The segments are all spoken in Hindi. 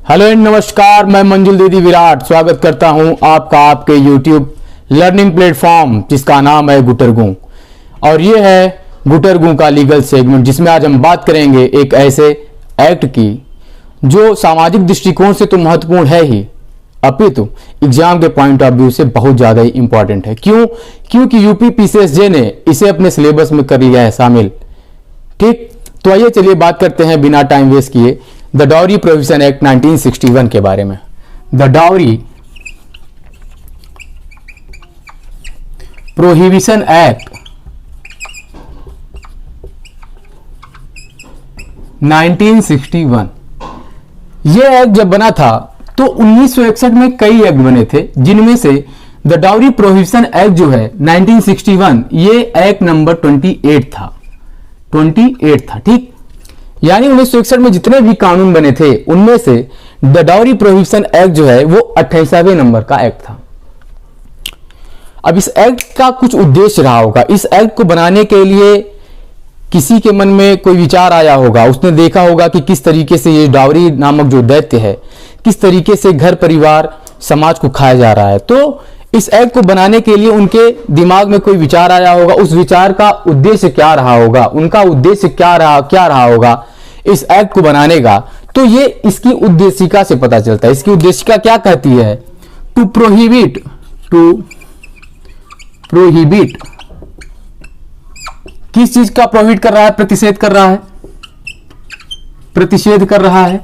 हेलो एंड नमस्कार, मैं मंजुल दीदी विराट स्वागत करता हूं आपका आपके YouTube लर्निंग प्लेटफॉर्म जिसका नाम है गुटरगू। और ये है गुटरगू का लीगल सेगमेंट, जिसमें आज हम बात करेंगे एक ऐसे एक्ट की जो सामाजिक दृष्टिकोण से तो महत्वपूर्ण है ही, अपितु एग्जाम के पॉइंट ऑफ व्यू से बहुत ज़्यादा ही इंपॉर्टेंट है। क्योंकि यूपी पीसीएसजे ने इसे अपने सिलेबस में कर लिया है शामिल। ठीक, तो आइए चलिए बात करते हैं बिना टाइम वेस्ट किए द डाउरी प्रोहिबिशन एक्ट 1961 के बारे में। द डाउरी प्रोहिबिशन एक्ट 1961, ये एक्ट जब बना था तो 1961 में कई एक्ट बने थे, जिनमें से द डाउरी प्रोहिबिशन एक्ट जो है 1961, ये एक्ट नंबर 28 था। 28 था, ठीक। यानी 1961 में जितने भी कानून बने थे उनमें से द डाउरी प्रोहिबिशन एक्ट जो है वो 28वें नंबर का एक्ट था। अब इस एक्ट का कुछ उद्देश्य रहा होगा। इस एक्ट को बनाने के लिए किसी के मन में कोई विचार आया होगा, उसने देखा होगा कि किस तरीके से ये डाउरी नामक जो दैत्य है, किस तरीके से घर परिवार समाज को खाया जा रहा है। तो इस एक्ट को बनाने के लिए उनके दिमाग में कोई विचार आया होगा। उस विचार का उद्देश्य क्या रहा होगा, उनका उद्देश्य क्या रहा होगा इस एक्ट को बनाने का, तो ये इसकी उद्देशिका से पता चलता है। इसकी उद्देशिका क्या कहती है? टू प्रोहिबिट किस चीज का प्रोहिबिट कर रहा है? प्रतिषेध कर रहा है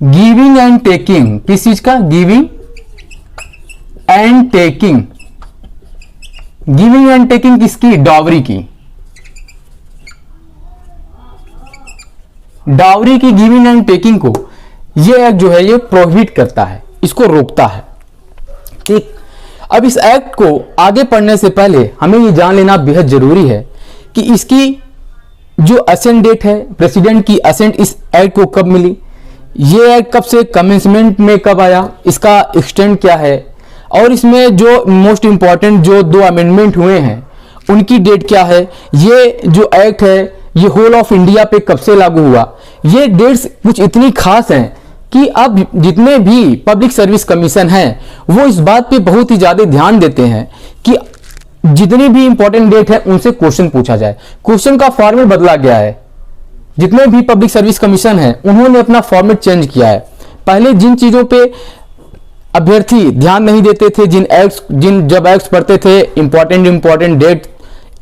गिविंग एंड टेकिंग। किस चीज का? Giving and taking. Giving and taking किसकी? डावरी की। डावरी की गिविंग एंड टेकिंग को ये एक्ट जो है ये प्रोहिबिट करता है, इसको रोकता है। ठीक, अब इस एक्ट को आगे पढ़ने से पहले हमें ये जान लेना बेहद जरूरी है कि इसकी जो असेंट डेट है, प्रेसिडेंट की असेंट इस एक्ट को कब मिली, ये एक्ट कब से कमेंसमेंट में कब आया, इसका एक्सटेंट क्या है, और इसमें जो मोस्ट इंपॉर्टेंट जो 2 अमेंडमेंट हुए हैं उनकी डेट क्या है, ये जो एक्ट है ये होल ऑफ इंडिया पे कब से लागू हुआ। ये डेट्स कुछ इतनी खास हैं कि अब जितने भी पब्लिक सर्विस कमीशन हैं वो इस बात पे बहुत ही ज्यादा ध्यान देते हैं कि जितनी भी इंपॉर्टेंट डेट है उनसे क्वेश्चन पूछा जाए। क्वेश्चन का फॉर्मेट बदला गया है। जितने भी पब्लिक सर्विस कमीशन है उन्होंने अपना फॉर्मेट चेंज किया है। पहले जिन चीजों पे अभ्यर्थी ध्यान नहीं देते थे, जब एक्ट्स पढ़ते थे इंपॉर्टेंट डेट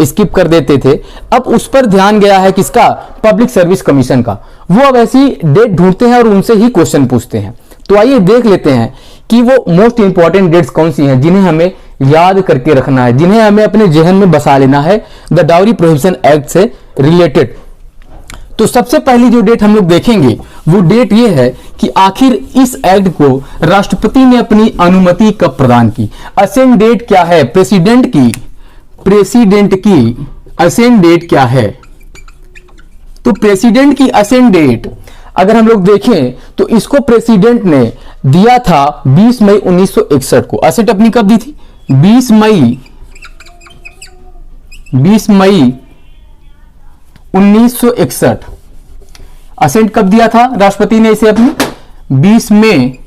स्किप कर देते थे, अब उस पर ध्यान गया है किसका? पब्लिक सर्विस कमीशन का। वो अब ऐसी डेट ढूंढते हैं और उनसे ही क्वेश्चन पूछते हैं। तो आइए देख लेते हैं कि वो मोस्ट इंपॉर्टेंट डेट्स कौन सी हैं जिन्हें हमें याद करके रखना है, जिन्हें हमें अपने जहन में बसा लेना है द डाउरी प्रोहिबिशन एक्ट से रिलेटेड। तो सबसे पहली जो डेट हम लोग देखेंगे वो डेट ये है कि आखिर इस एक्ट को राष्ट्रपति ने अपनी अनुमति कब प्रदान की। असेंट डेट क्या है? प्रेसिडेंट की असेंट डेट क्या है? तो प्रेसिडेंट की असेंट डेट अगर हम लोग देखें तो इसको प्रेसिडेंट ने दिया था 20 मई 1961 को। असेंट अपनी कब दी थी? 20 मई 1961। असेंट कब दिया था राष्ट्रपति ने इसे अपनी? 20 मई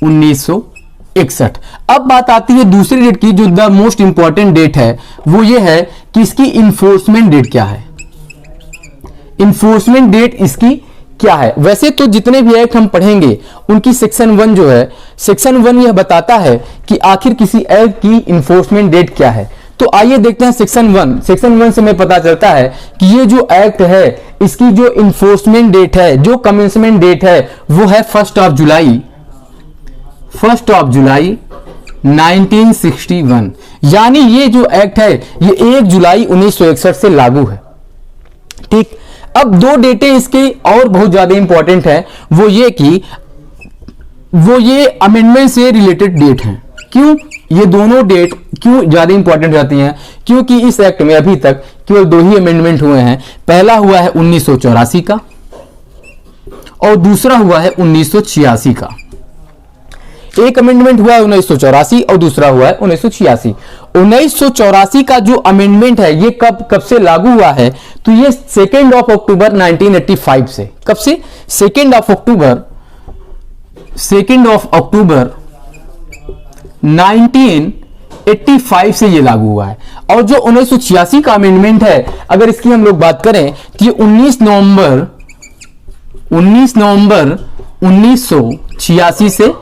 1961। अब बात आती है दूसरी डेट की, जो द मोस्ट इंपॉर्टेंट डेट है वो ये है कि इसकी इन्फोर्समेंट डेट क्या है। इन्फोर्समेंट डेट इसकी क्या है? वैसे तो जितने भी एक्ट हम पढ़ेंगे उनकी सेक्शन 1 जो है, सेक्शन 1 यह बताता है कि आखिर किसी एक्ट की इन्फोर्समेंट डेट क्या है। तो आइए देखते हैं सेक्शन 1। सेक्शन 1 से हमें पता चलता है कि ये जो एक्ट है इसकी जो इन्फोर्समेंट डेट है, जो कमेंसमेंट डेट है वो है 1 जुलाई 1961। यानी ये जो एक्ट है ये 1 जुलाई 1961 से लागू है। ठीक, अब 2 डेटें इसकी और बहुत ज्यादा इंपॉर्टेंट है, वो ये अमेंडमेंट से रिलेटेड डेट है। क्यों ये दोनों डेट क्यों ज्यादा इंपॉर्टेंट रहती हैं? क्योंकि इस एक्ट में अभी तक केवल 2 ही अमेंडमेंट हुए हैं। पहला हुआ है 1984 का और दूसरा हुआ है 1986 का। एक अमेंडमेंट हुआ है 1984 और दूसरा हुआ है 1986। 1984 का जो अमेंडमेंट है ये कब से लागू हुआ है, तो ये 2 अक्टूबर 1985 से। कब से? 2 अक्टूबर 1985 से ये लागू हुआ है। और जो 1986 का अमेंडमेंट है, अगर इसकी हम लोग बात करें तो ये 19 नवंबर 1986 से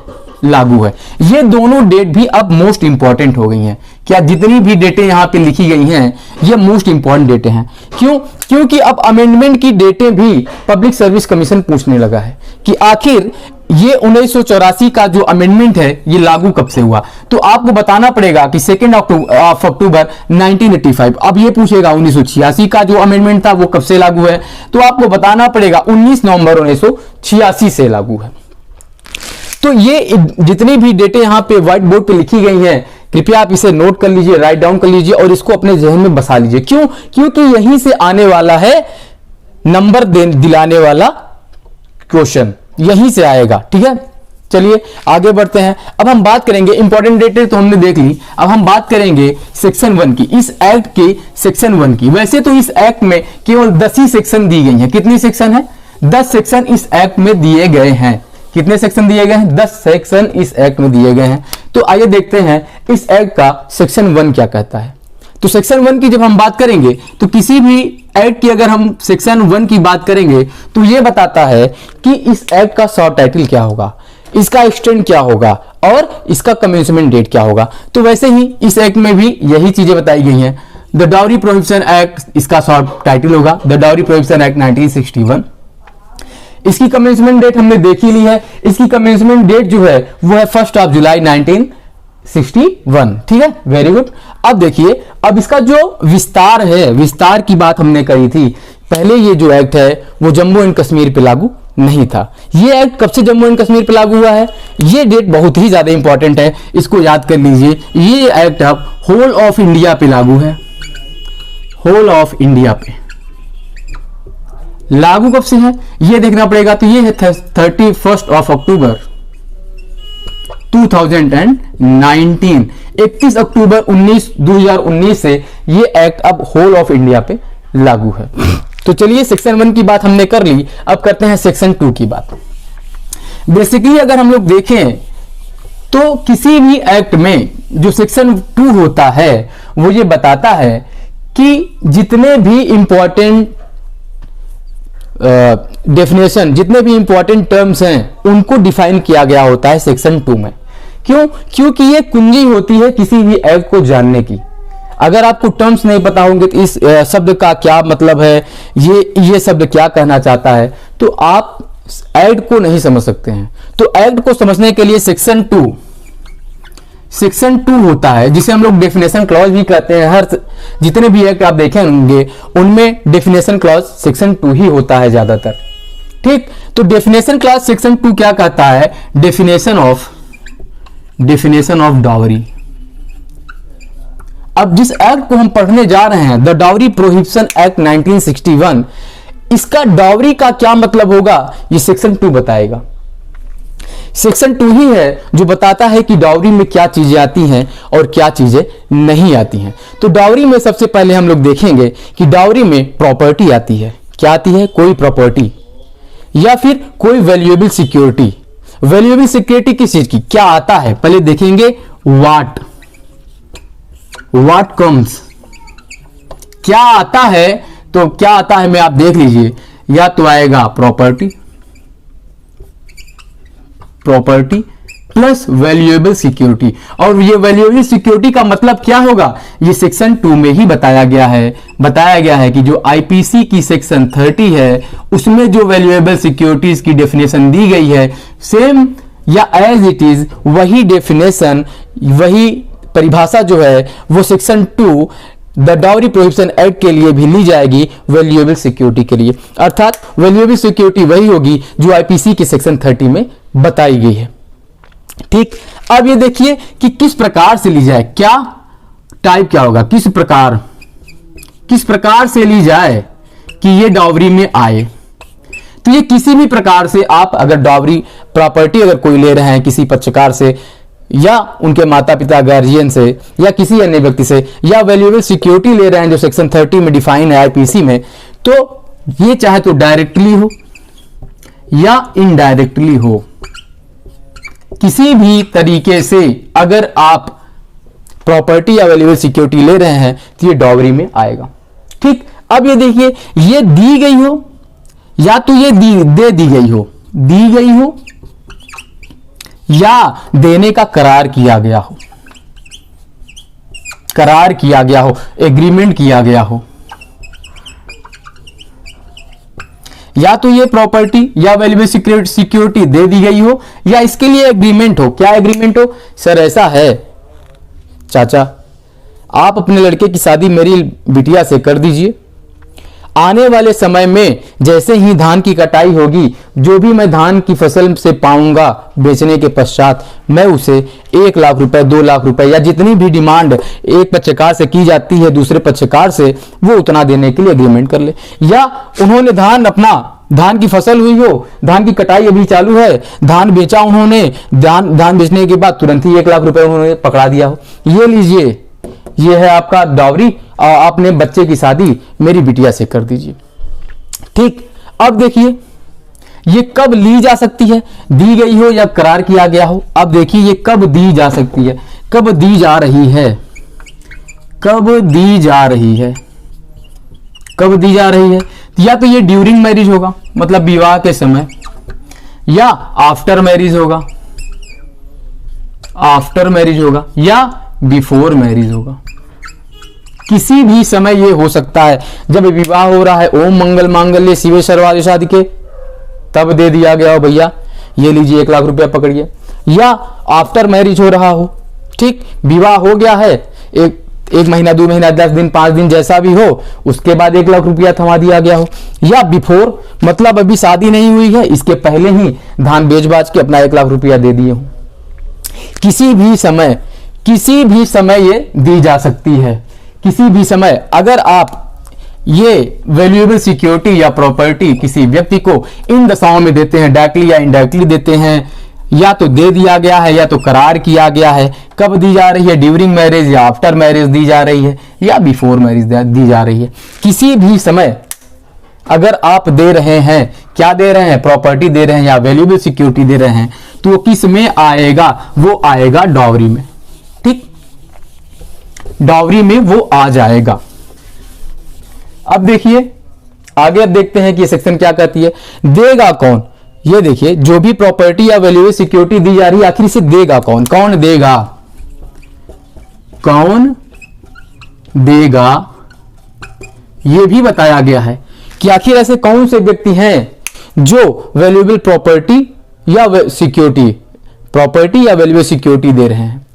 लागू है। ये दोनों डेट भी अब मोस्ट इंपॉर्टेंट हो गई हैं। क्या जितनी भी डेटें यहां पे लिखी गई हैं ये मोस्ट इंपॉर्टेंट डेटें हैं। क्यों? क्योंकि अब अमेंडमेंट की डेटें भी पब्लिक सर्विस कमीशन पूछने लगा है कि आखिर ये 1984 का जो अमेंडमेंट है ये लागू कब से हुआ। तो आपको बताना पड़ेगा कि 2 अक्टूबर 1985। अब ये पूछेगा 1986 का जो अमेंडमेंट था वो कब से लागू है, तो आपको बताना पड़ेगा 19 नवंबर 1986 से लागू है। तो ये जितनी भी डेटें यहां पे व्हाइट बोर्ड पे लिखी गई हैं, कृपया आप इसे नोट कर लीजिए, राइट डाउन कर लीजिए और इसको अपने जहन में बसा लीजिए। क्यों? क्योंकि यहीं से आने वाला है नंबर दिलाने वाला क्वेश्चन, यहीं से आएगा। ठीक है, चलिए आगे बढ़ते हैं। अब हम बात करेंगे इंपॉर्टेंट डेटें तो हमने देख ली, अब हम बात करेंगे सेक्शन 1 की, इस एक्ट के सेक्शन 1 की। वैसे तो इस एक्ट में केवल 10 ही सेक्शन दी गई हैं। कितनी सेक्शन है? 10 सेक्शन इस एक्ट में दिए गए हैं। कितने सेक्शन दिए गए हैं? 10 सेक्शन इस एक्ट में दिए गए हैं। तो आइए देखते हैं इस एक्ट का सेक्शन 1 क्या कहता है। तो सेक्शन 1 की जब हम बात करेंगे तो किसी भी एक्ट की अगर हम सेक्शन 1 की बात करेंगे तो यह बताता है कि इस एक्ट का शॉर्ट टाइटल क्या होगा, इसका एक्सटेंड क्या होगा और इसका कमेंसमेंट डेट क्या होगा। तो वैसे ही इस एक्ट में भी यही चीजें बताई गई हैं। द डाउरी प्रोहिबिशन एक्ट, इसका शॉर्ट टाइटल होगा द डाउरी प्रोहिबिशन एक्ट 1961। इसकी कमेंसमेंट डेट हमने देख ही ली है। इसकी कमेंसमेंट डेट जो है वो है 1 जुलाई 1961। ठीक है, वेरी गुड। अब देखिए, अब इसका जो विस्तार है, विस्तार की बात हमने कही थी। पहले ये जो एक्ट है वो जम्मू एंड कश्मीर पे लागू नहीं था। ये एक्ट कब से जम्मू एंड कश्मीर पे लागू हुआ है? ये डेट बहुत ही ज्यादा इंपॉर्टेंट है, इसको याद कर लीजिए। ये एक्ट अब होल ऑफ इंडिया पे लागू है। होल ऑफ इंडिया पे लागू कब से है ये देखना पड़ेगा। तो ये है 31 अक्टूबर 2019, 31 अक्टूबर 2019 से ये एक्ट अब होल ऑफ इंडिया पे लागू है। तो चलिए सेक्शन 1 की बात हमने कर ली, अब करते हैं सेक्शन 2 की बात। बेसिकली अगर हम लोग देखें तो किसी भी एक्ट में जो सेक्शन 2 होता है वो ये बताता है कि जितने भी इंपॉर्टेंट डेफिनेशन, जितने भी इंपॉर्टेंट टर्म्स हैं उनको डिफाइन किया गया होता है सेक्शन 2 में। क्यों? क्योंकि ये कुंजी होती है किसी भी एक्ट को जानने की। अगर आपको टर्म्स नहीं पता होंगे कि इस शब्द का क्या मतलब है, ये शब्द क्या कहना चाहता है, तो आप एक्ट को नहीं समझ सकते हैं। तो एक्ट को समझने के लिए सेक्शन 2 होता है, जिसे हम लोग डेफिनेशन क्लॉज भी कहते हैं। हर जितने भी एक्ट आप देखे होंगे उनमें डेफिनेशन क्लॉज सेक्शन 2 ही होता है ज्यादातर। ठीक, तो डेफिनेशन क्लॉज सेक्शन 2 क्या कहता है? Definition of dowry. अब जिस एक्ट को हम पढ़ने जा रहे हैं, द डावरी प्रोहिबिशन एक्ट 1961, इसका डावरी का क्या मतलब होगा ये सेक्शन 2 बताएगा। सेक्शन 2 ही है जो बताता है कि डावरी में क्या चीजें आती हैं और क्या चीजें नहीं आती हैं। तो डावरी में सबसे पहले हम लोग देखेंगे कि डावरी में प्रॉपर्टी आती है। क्या आती है? कोई प्रॉपर्टी या फिर कोई वैल्यूएबल सिक्योरिटी। वैल्यूएबल सिक्योरिटी किस चीज की? क्या आता है पहले देखेंगे। व्हाट कम्स, क्या आता है? तो क्या आता है में आप देख लीजिए, या तो आएगा प्रॉपर्टी प्लस वैल्यूएबल सिक्योरिटी। और ये वैल्यूएबल सिक्योरिटी का मतलब क्या होगा ये सेक्शन 2 में ही बताया गया है कि जो आईपीसी की सेक्शन 30 है उसमें जो वैल्यूएबल सिक्योरिटीज की डेफिनेशन दी गई है, सेम या एज इट इज वही डेफिनेशन, वही परिभाषा जो है वो section 2 the dowry prohibition act के लिए भी ली जाएगी वैल्यूएबल सिक्योरिटी के लिए। अर्थात वैल्यूएबल सिक्योरिटी वही होगी जो आईपीसी के सेक्शन 30 में बताई गई है। ठीक, अब ये देखिए कि किस प्रकार से ली जाए, क्या टाइप क्या होगा, किस प्रकार से ली जाए कि ये डावरी में आए। तो ये किसी भी प्रकार से आप अगर डावरी प्रॉपर्टी अगर कोई ले रहे हैं किसी पक्षकार से या उनके माता पिता गार्जियन से या किसी अन्य व्यक्ति से, या वैल्यूएबल सिक्योरिटी ले रहे हैं जो सेक्शन 30 में डिफाइन है आईपीसी में, तो ये चाहे तो डायरेक्टली हो या इनडायरेक्टली हो, किसी भी तरीके से अगर आप प्रॉपर्टी या वैल्यूएबल सिक्योरिटी ले रहे हैं तो ये डॉवरी में आएगा। ठीक, अब ये देखिए, ये दी गई हो या तो ये दे दी गई हो या देने का करार किया गया हो, एग्रीमेंट किया गया हो, या तो ये प्रॉपर्टी या वैल्यूएबल सिक्योरिटी दे दी गई हो या इसके लिए एग्रीमेंट हो। क्या एग्रीमेंट हो? सर ऐसा है चाचा, आप अपने लड़के की शादी मेरी बिटिया से कर दीजिए, आने वाले समय में जैसे ही धान की कटाई होगी, जो भी मैं धान की फसल से पाऊंगा बेचने के पश्चात, मैं उसे 1 लाख रुपए 2 लाख रुपए या जितनी भी डिमांड एक पक्षकार से की जाती है दूसरे पक्षकार से, वो उतना देने के लिए एग्रीमेंट कर ले। या उन्होंने धान की फसल हुई हो, धान की कटाई अभी चालू है, धान बेचा उन्होंने, धान बेचने के बाद तुरंत ही 1 लाख रुपए उन्होंने पकड़ा दिया हो, ये लीजिए, ये है आपका डॉवरी, आपने बच्चे की शादी मेरी बिटिया से कर दीजिए। ठीक, अब देखिए ये कब ली जा सकती है, दी गई हो या करार किया गया हो। अब देखिए ये कब दी जा सकती है, कब दी जा रही है, या तो ये ड्यूरिंग मैरिज होगा, मतलब विवाह के समय, या आफ्टर मैरिज होगा, या बिफोर मैरिज होगा। किसी भी समय ये हो सकता है। जब विवाह हो रहा है, ओम मंगल मांगल्ये शिवे सर्वार्थ साधिके, तब दे दिया गया हो भैया ये लीजिए 1 लाख रुपया पकड़िए, या आफ्टर मैरिज हो रहा हो, ठीक, विवाह हो गया है, एक महीना 2 महीना 10 दिन 5 दिन जैसा भी हो, उसके बाद 1 लाख रुपया थमा दिया गया हो, या बिफोर मतलब अभी शादी नहीं हुई है, इसके पहले ही धान बेच बाच के अपना 1 लाख रुपया दे दिए हो। किसी भी समय ये दी जा सकती है, किसी भी समय। अगर आप ये वैल्यूएबल सिक्योरिटी या प्रॉपर्टी किसी व्यक्ति को इन दशाओं में देते हैं, डायरेक्टली या इनडायरेक्टली देते हैं, या तो दे दिया गया है या तो करार किया गया है, कब दी जा रही है, ड्यूरिंग मैरिज या आफ्टर मैरिज दी जा रही है, या बिफोर मैरिज दी जा रही है, किसी भी समय अगर आप दे रहे हैं, क्या दे रहे हैं, प्रॉपर्टी दे रहे हैं या वैल्यूएबल सिक्योरिटी दे रहे हैं, तो वो किस में आएगा, वो आएगा डॉवरी में। ठीक, डॉवरी में वो आ जाएगा। अब देखिए आगे, अब देखते हैं कि ये सेक्शन क्या कहती है। देगा कौन, ये देखिए, जो भी प्रॉपर्टी या वैल्यूएबल सिक्योरिटी दी जा रही है, आखिर से देगा कौन, कौन देगा, ये भी बताया गया है कि आखिर ऐसे कौन से व्यक्ति हैं जो वैल्यूएबल प्रॉपर्टी या वैल्यूएबल सिक्योरिटी दे रहे हैं,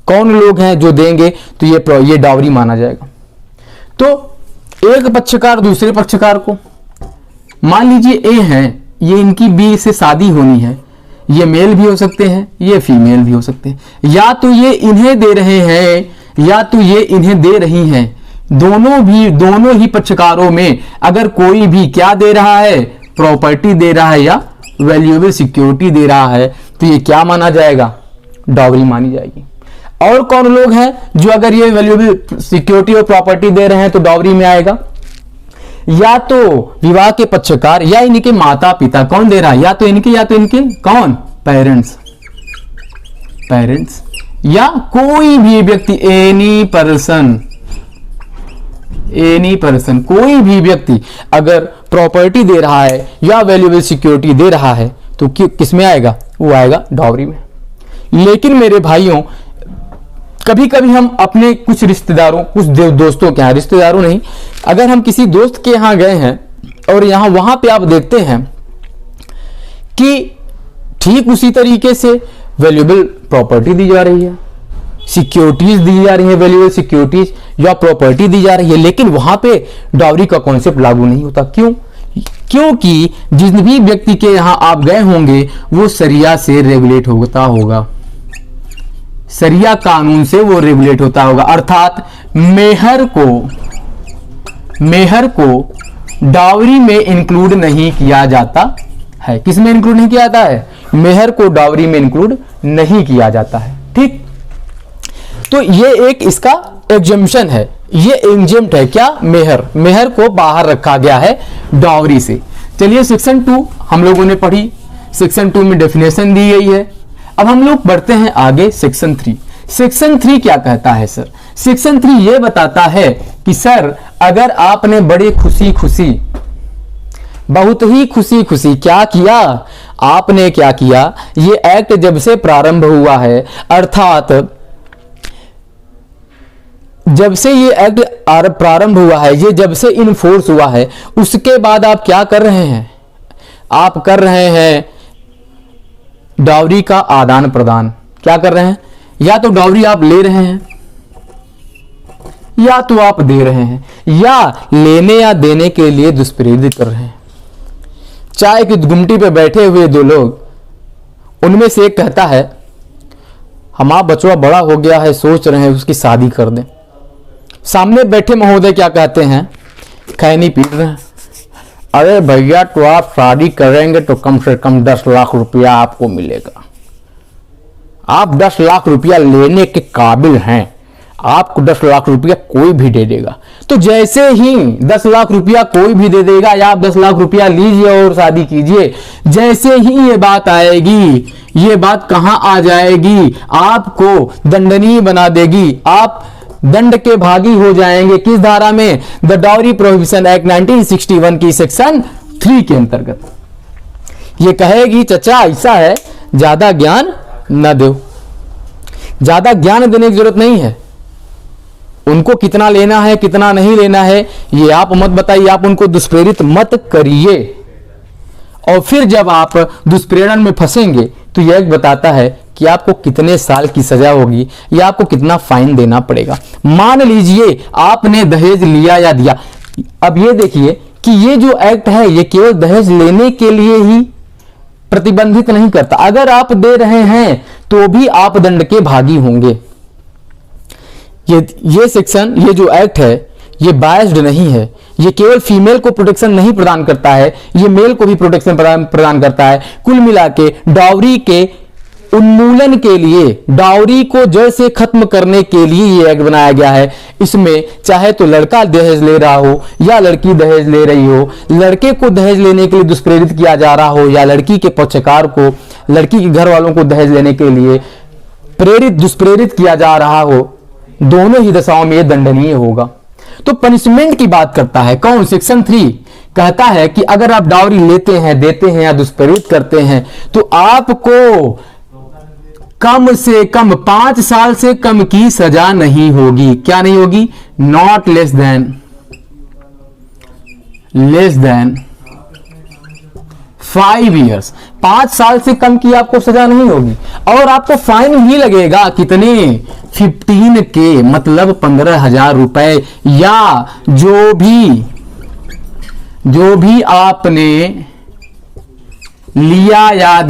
कौन लोग हैं जो देंगे, तो ये डॉवरी माना जाएगा। तो एक पक्षकार दूसरे पक्षकार को, मान लीजिए ए हैं, ये इनकी बी से शादी होनी है, ये मेल भी हो सकते हैं, ये फीमेल भी हो सकते हैं, या तो ये इन्हें दे रहे हैं या तो ये इन्हें दे रही हैं, दोनों ही पक्षकारों में अगर कोई भी क्या दे रहा है, प्रॉपर्टी दे रहा है या वैल्यूएबल सिक्योरिटी दे रहा है, तो ये क्या माना जाएगा, डॉवरी मानी जाएगी। और कौन लोग हैं जो अगर ये वैल्यूएबल सिक्योरिटी और प्रॉपर्टी दे रहे हैं तो डॉवरी में आएगा, या तो विवाह के पक्षकार या इनके माता पिता, कौन दे रहा है, या तो इनके कौन, पेरेंट्स, या कोई भी व्यक्ति, एनी पर्सन, कोई भी व्यक्ति अगर प्रॉपर्टी दे रहा है या वैल्यूएबल सिक्योरिटी दे रहा है तो किस में आएगा, वो आएगा डॉवरी में। लेकिन मेरे भाइयों, कभी कभी हम अपने कुछ रिश्तेदारों, कुछ दोस्तों के यहाँ, रिश्तेदारों नहीं, अगर हम किसी दोस्त के यहाँ गए हैं और वहां पे आप देखते हैं कि ठीक उसी तरीके से वैल्यूएबल प्रॉपर्टी दी जा रही है, सिक्योरिटीज दी जा रही है, वैल्यूएबल सिक्योरिटीज या प्रॉपर्टी दी जा रही है, लेकिन वहां पे डॉवरी का कॉन्सेप्ट लागू नहीं होता। क्यों? क्योंकि जिस भी व्यक्ति के यहां आप गए होंगे वो शरिया से रेगुलेट होता होगा, शरिया कानून से वो रेगुलेट होता होगा, अर्थात मेहर को डॉवरी में इंक्लूड नहीं किया जाता है। किस में इंक्लूड नहीं किया जाता है? मेहर को डाउरी में इंक्लूड नहीं किया जाता है। ठीक, तो ये एक इसका एग्जम्पशन है, ये एग्जम्प्ट है क्या, मेहर को बाहर रखा गया है डाउरी से। चलिए सेक्शन 2 हम लोगों ने पढ़ी, सेक्शन 2 में डेफिनेशन दी गई है। अब हम लोग बढ़ते हैं आगे सेक्शन 3। सेक्शन 3 क्या कहता है सर? सेक्शन 3 ये बताता है कि सर अगर आपने बड़ी खुशी खुशी, बहुत ही खुशी खुशी क्या किया, आपने क्या किया, ये एक्ट जब से प्रारंभ हुआ है, अर्थात जब से ये एक्ट प्रारंभ हुआ है, ये जब से इनफोर्स हुआ है, उसके बाद आप क्या कर रहे हैं, आप कर रहे हैं डाउरी का आदान प्रदान। क्या कर रहे हैं? या तो डाउरी आप ले रहे हैं या तो आप दे रहे हैं, या लेने या देने के लिए दुष्प्रेरित कर रहे हैं। चाय की गुमटी पे बैठे हुए दो लोग, उनमें से एक कहता है हमारा बचवा बड़ा हो गया है, सोच रहे हैं उसकी शादी कर दें। सामने बैठे महोदय क्या कहते हैं, खैनी पीट रहे हैं, अरे भैया तो आप शादी करेंगे तो कम से कम 10 लाख रुपया आपको मिलेगा, आप 10 लाख रुपया लेने के काबिल हैं, आपको 10 लाख रुपया कोई भी दे देगा। तो जैसे ही 10 लाख रुपया कोई भी दे देगा या आप 10 लाख रुपया लीजिए और शादी कीजिए, जैसे ही ये बात आएगी, ये बात कहां आ जाएगी, आपको दंडनीय बना देगी, आप दंड के भागी हो जाएंगे। किस धारा में? द डाउरी प्रोहिबिशन एक्ट 1961 की सेक्शन 3 के अंतर्गत। ये कहेगी चचा ऐसा है, ज्यादा ज्ञान न दो, ज्यादा ज्ञान देने की जरूरत नहीं है, उनको कितना लेना है कितना नहीं लेना है ये आप मत बताइए, आप उनको दुष्प्रेरित मत करिए। और फिर जब आप दुष्प्रेरण में फंसेंगे तो यह बताता है कि आपको कितने साल की सजा होगी या आपको कितना फाइन देना पड़ेगा। मान लीजिए आपने दहेज लिया या दिया, अब ये देखिए कि ये जो एक्ट है ये केवल दहेज लेने के लिए ही प्रतिबंधित नहीं करता, अगर आप दे रहे हैं तो भी आप दंड के भागी होंगे। ये सेक्शन, ये जो एक्ट है ये बायस्ड नहीं है, ये केवल फीमेल को प्रोटेक्शन नहीं प्रदान करता है, ये मेल को भी प्रोटेक्शन प्रदान करता है। कुल मिला के डाउरी के उन्मूलन के लिए, डाउरी को जड़ से खत्म करने के लिए ये एक्ट बनाया गया है। इसमें चाहे तो लड़का दहेज ले रहा हो या लड़की दहेज ले रही हो, लड़के को दहेज लेने के लिए दुष्प्रेरित किया जा रहा हो या लड़की के पक्षकार को, लड़की के घर वालों को दहेज लेने के लिए दुष्प्रेरित किया जा रहा हो, दोनों ही दशाओं में यह दंडनीय होगा। तो पनिशमेंट की बात करता है कौन? सेक्शन 3 कहता है कि अगर आप डाउरी लेते हैं, देते हैं या दुष्प्रेरित करते हैं तो आपको कम से कम 5 साल से कम की सजा नहीं होगी। क्या नहीं होगी? नॉट लेस देन 5 ईयर्स, 5 साल से कम की आपको सजा नहीं होगी। और आपको फाइन भी लगेगा कितने? 15K, मतलब 15,000 रुपए, या जो भी आपने लिया या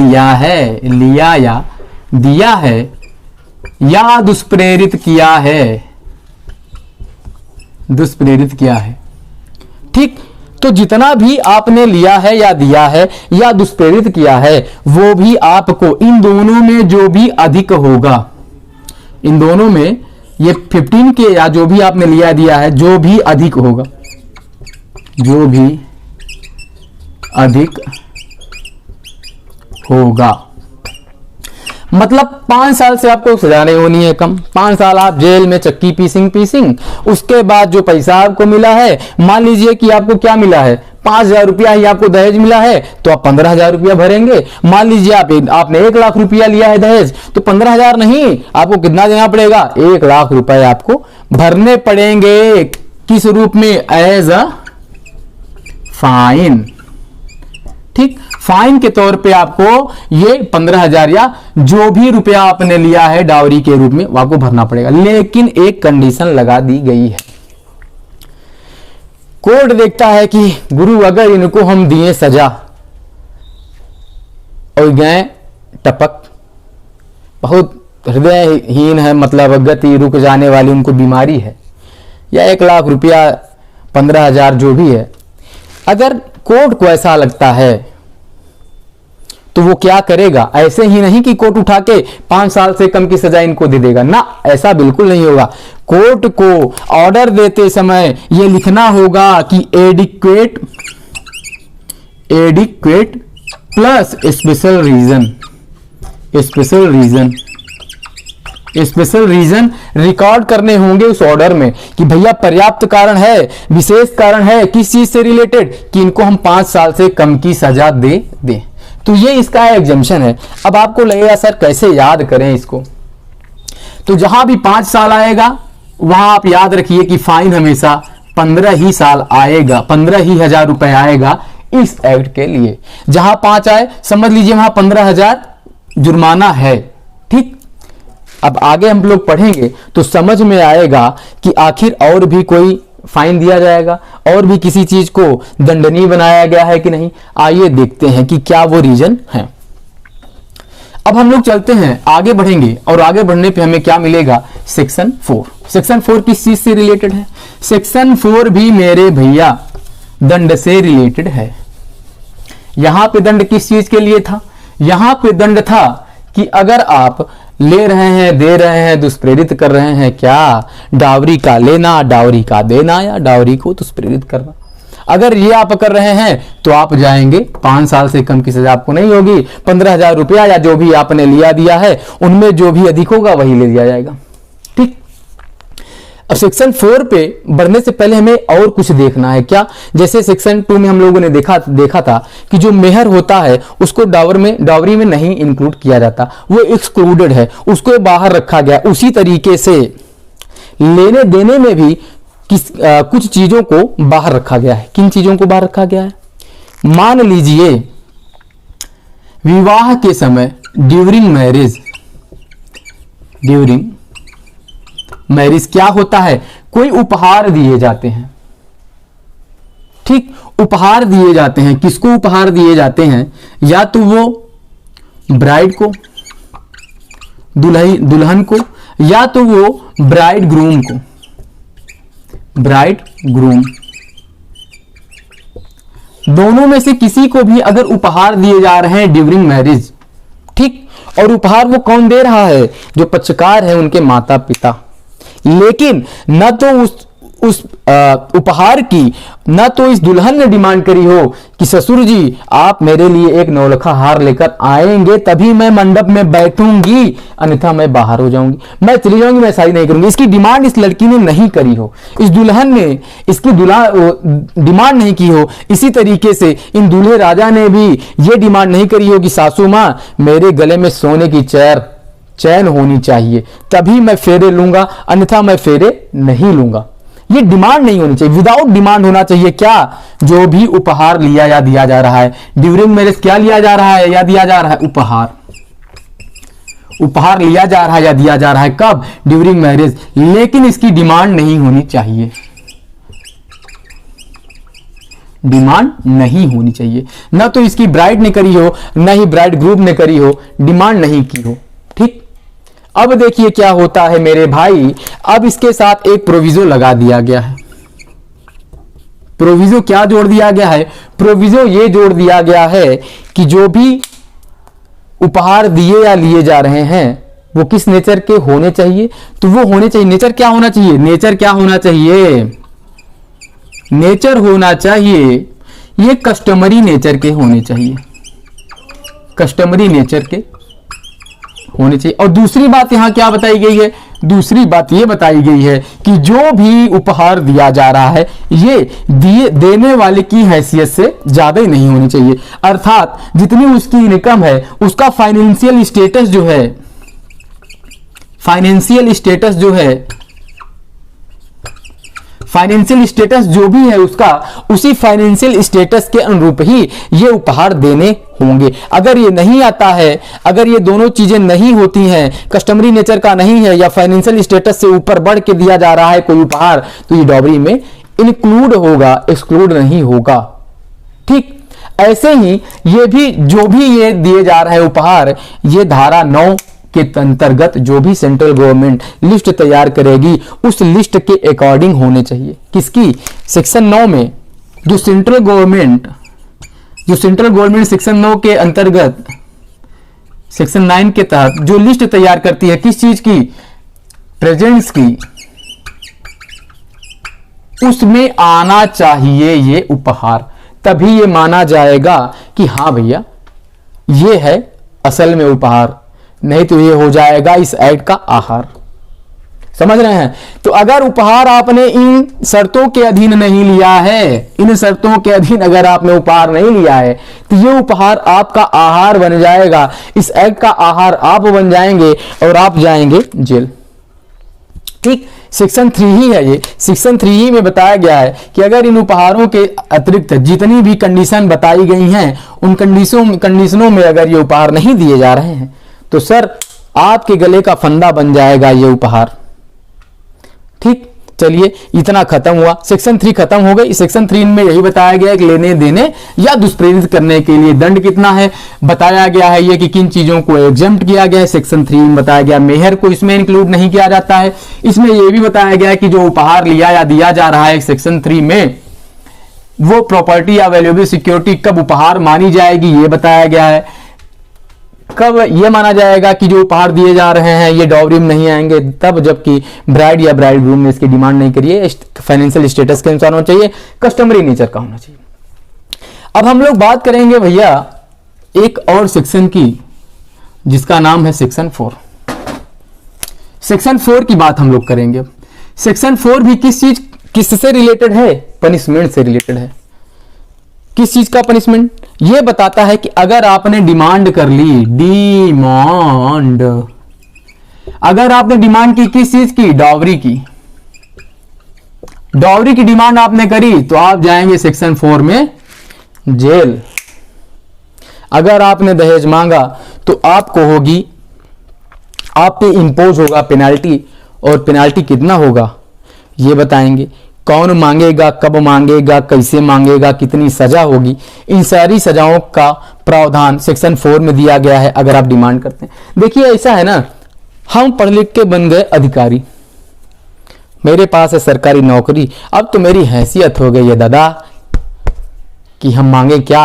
दिया है या दुष्प्रेरित किया है, ठीक। तो जितना भी आपने लिया है या दिया है या दुष्प्रेरित किया है वो भी आपको, इन दोनों में जो भी अधिक होगा, इन दोनों में ये 15K या जो भी आपने लिया दिया है, जो भी अधिक होगा, जो भी अधिक होगा, मतलब 5 साल से आपको सजा नहीं होनी है कम। 5 साल आप जेल में चक्की पीसिंग, उसके बाद जो पैसा आपको मिला है, मान लीजिए कि आपको क्या मिला है, 5,000 रुपया ही आपको दहेज मिला है तो आप 15,000 रुपया भरेंगे। मान लीजिए आपने 1 लाख रुपया लिया है दहेज, तो 15,000 नहीं, आपको कितना देना पड़ेगा? 1 लाख रुपए आपको भरने पड़ेंगे। किस रूप में? एज अ फाइन, ठीक। फाइन के तौर पे आपको ये 15,000 या जो भी रुपया आपने लिया है डाउरी के रूप में वो आपको भरना पड़ेगा। लेकिन एक कंडीशन लगा दी गई है, कोर्ट देखता है कि गुरु अगर इनको हम दिए सजा और गए टपक, बहुत हृदयहीन है, मतलब गति रुक जाने वाली उनको बीमारी है, या 1 लाख रुपया 15,000 जो भी है, अगर कोर्ट को ऐसा लगता है तो वो क्या करेगा, ऐसे ही नहीं कि कोर्ट उठा के 5 साल से कम की सजा इनको दे देगा ना, ऐसा बिल्कुल नहीं होगा। कोर्ट को ऑर्डर देते समय ये लिखना होगा कि adequate plus special reason record करने होंगे उस ऑर्डर में कि भैया पर्याप्त कारण है, विशेष कारण है, किस चीज से रिलेटेड, कि इनको हम 5 साल से कम की सजा दे दें। तो ये इसका एग्जम्पशन है। अब आपको लगेगा सर कैसे याद करें इसको, तो जहां भी 5 साल आएगा वहां आप याद रखिए कि फाइन हमेशा 15 ही साल आएगा, 15 ही हजार रुपए आएगा इस एक्ट के लिए। जहां 5 आए समझ लीजिए वहां 15,000 जुर्माना है। ठीक, अब आगे हम लोग पढ़ेंगे तो समझ में आएगा कि आखिर और भी कोई फाइन दिया जाएगा, और भी किसी चीज को दंडनीय बनाया गया है कि नहीं। आइए देखते हैं कि क्या वो रीजन है। अब हम लोग चलते हैं, आगे बढ़ेंगे, और आगे बढ़ने पे हमें क्या मिलेगा, सेक्शन 4। सेक्शन 4 किस चीज से रिलेटेड है? सेक्शन 4 भी मेरे भैया दंड से रिलेटेड है। यहां पे दंड किस चीज के लिए था? यहां पे दंड था कि अगर आप ले रहे हैं, दे रहे हैं, दुष्प्रेरित कर रहे हैं, क्या डावरी का लेना, डावरी का देना, या डावरी को दुष्प्रेरित करना, अगर ये आप कर रहे हैं तो आप जाएंगे 5 साल से कम की सजा आपको नहीं होगी। 15,000 रुपया या जो भी आपने लिया दिया है उनमें जो भी अधिक होगा वही ले लिया जाएगा। ठीक, अब सेक्शन 4 पे बढ़ने से पहले हमें और कुछ देखना है। क्या? जैसे सेक्शन 2 में हम लोगों ने देखा था कि जो मेहर होता है उसको डावरी में नहीं इंक्लूड किया जाता, वो एक्सक्लूडेड है, उसको बाहर रखा गया। उसी तरीके से लेने देने में भी कुछ चीजों को बाहर रखा गया है। किन चीजों को बाहर रखा गया है? मान लीजिए विवाह के समय ड्यूरिंग मैरिज क्या होता है, कोई उपहार दिए जाते हैं। ठीक, उपहार दिए जाते हैं। किसको उपहार दिए जाते हैं? या तो वो ब्राइड को, दुल्हन को, या तो वो ब्राइड ग्रूम, दोनों में से किसी को भी अगर उपहार दिए जा रहे हैं ड्यूरिंग मैरिज। ठीक, और उपहार वो कौन दे रहा है? जो पक्षकार है उनके माता पिता। लेकिन न तो उस उपहार की न तो इस दुल्हन ने डिमांड करी हो कि ससुर जी आप मेरे लिए एक नौलखा हार लेकर आएंगे तभी मैं मंडप में बैठूंगी, अन्यथा मैं बाहर हो जाऊंगी, मैं चली जाऊंगी, मैं शादी नहीं करूंगी। इसकी डिमांड इस लड़की ने नहीं करी हो, इस दुल्हन ने इसकी डिमांड नहीं की हो। इसी तरीके से इन दूल्हे राजा ने भी ये डिमांड नहीं करी हो कि सासू मां मेरे गले में सोने की चैन होनी चाहिए तभी मैं फेरे लूंगा, अन्यथा मैं फेरे नहीं लूंगा। ये डिमांड नहीं होनी चाहिए, विदाउट डिमांड होना चाहिए। क्या? जो भी उपहार लिया या दिया जा रहा है ड्यूरिंग मैरिज, क्या लिया जा रहा है या दिया जा रहा है? उपहार लिया जा रहा है या दिया जा रहा है। कब? During marriage. लेकिन इसकी डिमांड नहीं होनी चाहिए, डिमांड नहीं होनी चाहिए। न तो इसकी ब्राइड ने करी हो, न ही ब्राइड ग्रुप ने करी हो, डिमांड नहीं की हो। ठीक, अब देखिए क्या होता है मेरे भाई। अब इसके साथ एक प्रोविजो लगा दिया गया है। प्रोविजो क्या जोड़ दिया गया है? प्रोविजो ये जोड़ दिया गया है कि जो भी उपहार दिए या लिए जा रहे हैं वो किस नेचर के होने चाहिए? तो वो होने चाहिए, नेचर क्या होना चाहिए? नेचर होना चाहिए ये कस्टमरी नेचर के होने चाहिए, कस्टमरी नेचर के होने चाहिए। और दूसरी बात यहां क्या बताई गई है? दूसरी बात यह बताई गई है कि जो भी उपहार दिया जा रहा है ये देने वाले की हैसियत से ज्यादा ही नहीं होनी चाहिए। अर्थात जितनी उसकी इनकम है उसका फाइनेंशियल स्टेटस जो भी है उसका उसी फाइनेंशियल स्टेटस के अनुरूप ही ये उपहार देने होंगे। अगर ये नहीं आता है, अगर ये दोनों चीजें नहीं होती हैं, कस्टमरी नेचर का नहीं है या फाइनेंशियल स्टेटस से ऊपर बढ़ के दिया जा रहा है कोई उपहार, तो ये डॉवरी में इंक्लूड होगा, एक्सक्लूड नहीं होगा। ठीक, ऐसे ही ये भी जो भी ये दिए जा रहे हैं उपहार, ये धारा 9 के अंतर्गत जो भी सेंट्रल गवर्नमेंट लिस्ट तैयार करेगी उस लिस्ट के अकॉर्डिंग होने चाहिए। किसकी? सेक्शन 9 में जो सेंट्रल गवर्नमेंट सेक्शन 9 के अंतर्गत सेक्शन 9 के तहत जो लिस्ट तैयार करती है किस चीज की, प्रेजेंट्स की, उसमें आना चाहिए ये उपहार, तभी ये माना जाएगा कि हाँ भैया ये है असल में उपहार, नहीं तो ये हो जाएगा इस ऐड का आहार। समझ रहे हैं? तो अगर उपहार आपने इन शर्तों के अधीन नहीं लिया है, इन शर्तों के अधीन अगर आपने उपहार नहीं लिया है, तो ये उपहार आपका आहार बन जाएगा, इस ऐड का आहार आप बन जाएंगे और आप जाएंगे जेल। ठीक, सेक्शन 3 ही है ये। सेक्शन 3 ही में बताया गया है कि अगर इन उपहारों के अतिरिक्त जितनी भी कंडीशन बताई गई हैं, उन कंडीशनों में अगर ये उपहार नहीं दिए जा रहे हैं तो सर आपके गले का फंदा बन जाएगा ये उपहार। ठीक, चलिए इतना खत्म हुआ, सेक्शन 3 खत्म हो गई। सेक्शन 3 में यही बताया गया है कि लेने देने या दुष्प्रेरित करने के लिए दंड कितना है, बताया गया है ये कि किन चीजों को एग्जेम्प्ट किया गया है। सेक्शन 3 में बताया गया मेहर को इसमें इंक्लूड नहीं किया जाता है। इसमें यह भी बताया गया है कि जो उपहार लिया या दिया जा रहा है सेक्शन 3 में, वो प्रॉपर्टी या वैल्यूएबल सिक्योरिटी कब उपहार मानी जाएगी ये बताया गया है। कब ये माना जाएगा कि जो उपहार दिए जा रहे हैं ये डॉवरी में नहीं आएंगे, तब जबकि ब्राइड या ब्राइड ग्रूम ने इसकी डिमांड नहीं करी है, फाइनेंशियल स्टेटस के अनुसार होना चाहिए, कस्टमरी नेचर का होना चाहिए। अब हम लोग बात करेंगे भैया एक और सेक्शन की जिसका नाम है सेक्शन 4। सेक्शन 4 की बात हम लोग करेंगे। सेक्शन 4 भी किससे रिलेटेड है, पनिशमेंट से रिलेटेड है। किस चीज का पनिशमेंट, यह बताता है कि अगर आपने डिमांड कर ली, डिमांड अगर आपने डिमांड की किस चीज की, डॉवरी की, डॉवरी की डिमांड आपने करी तो आप जाएंगे सेक्शन 4 में जेल। अगर आपने दहेज मांगा तो आपको होगी, आप पे इंपोज होगा पेनाल्टी, और पेनाल्टी कितना होगा ये बताएंगे। कौन मांगेगा, कब मांगेगा, कैसे मांगेगा, कितनी सजा होगी, इन सारी सजाओं का प्रावधान सेक्शन 4 में दिया गया है अगर आप डिमांड करते हैं। देखिए ऐसा है ना, हम पढ़ लिख के बन गए अधिकारी, मेरे पास है सरकारी नौकरी, अब तो मेरी हैसियत हो गई है दादा कि हम मांगे क्या,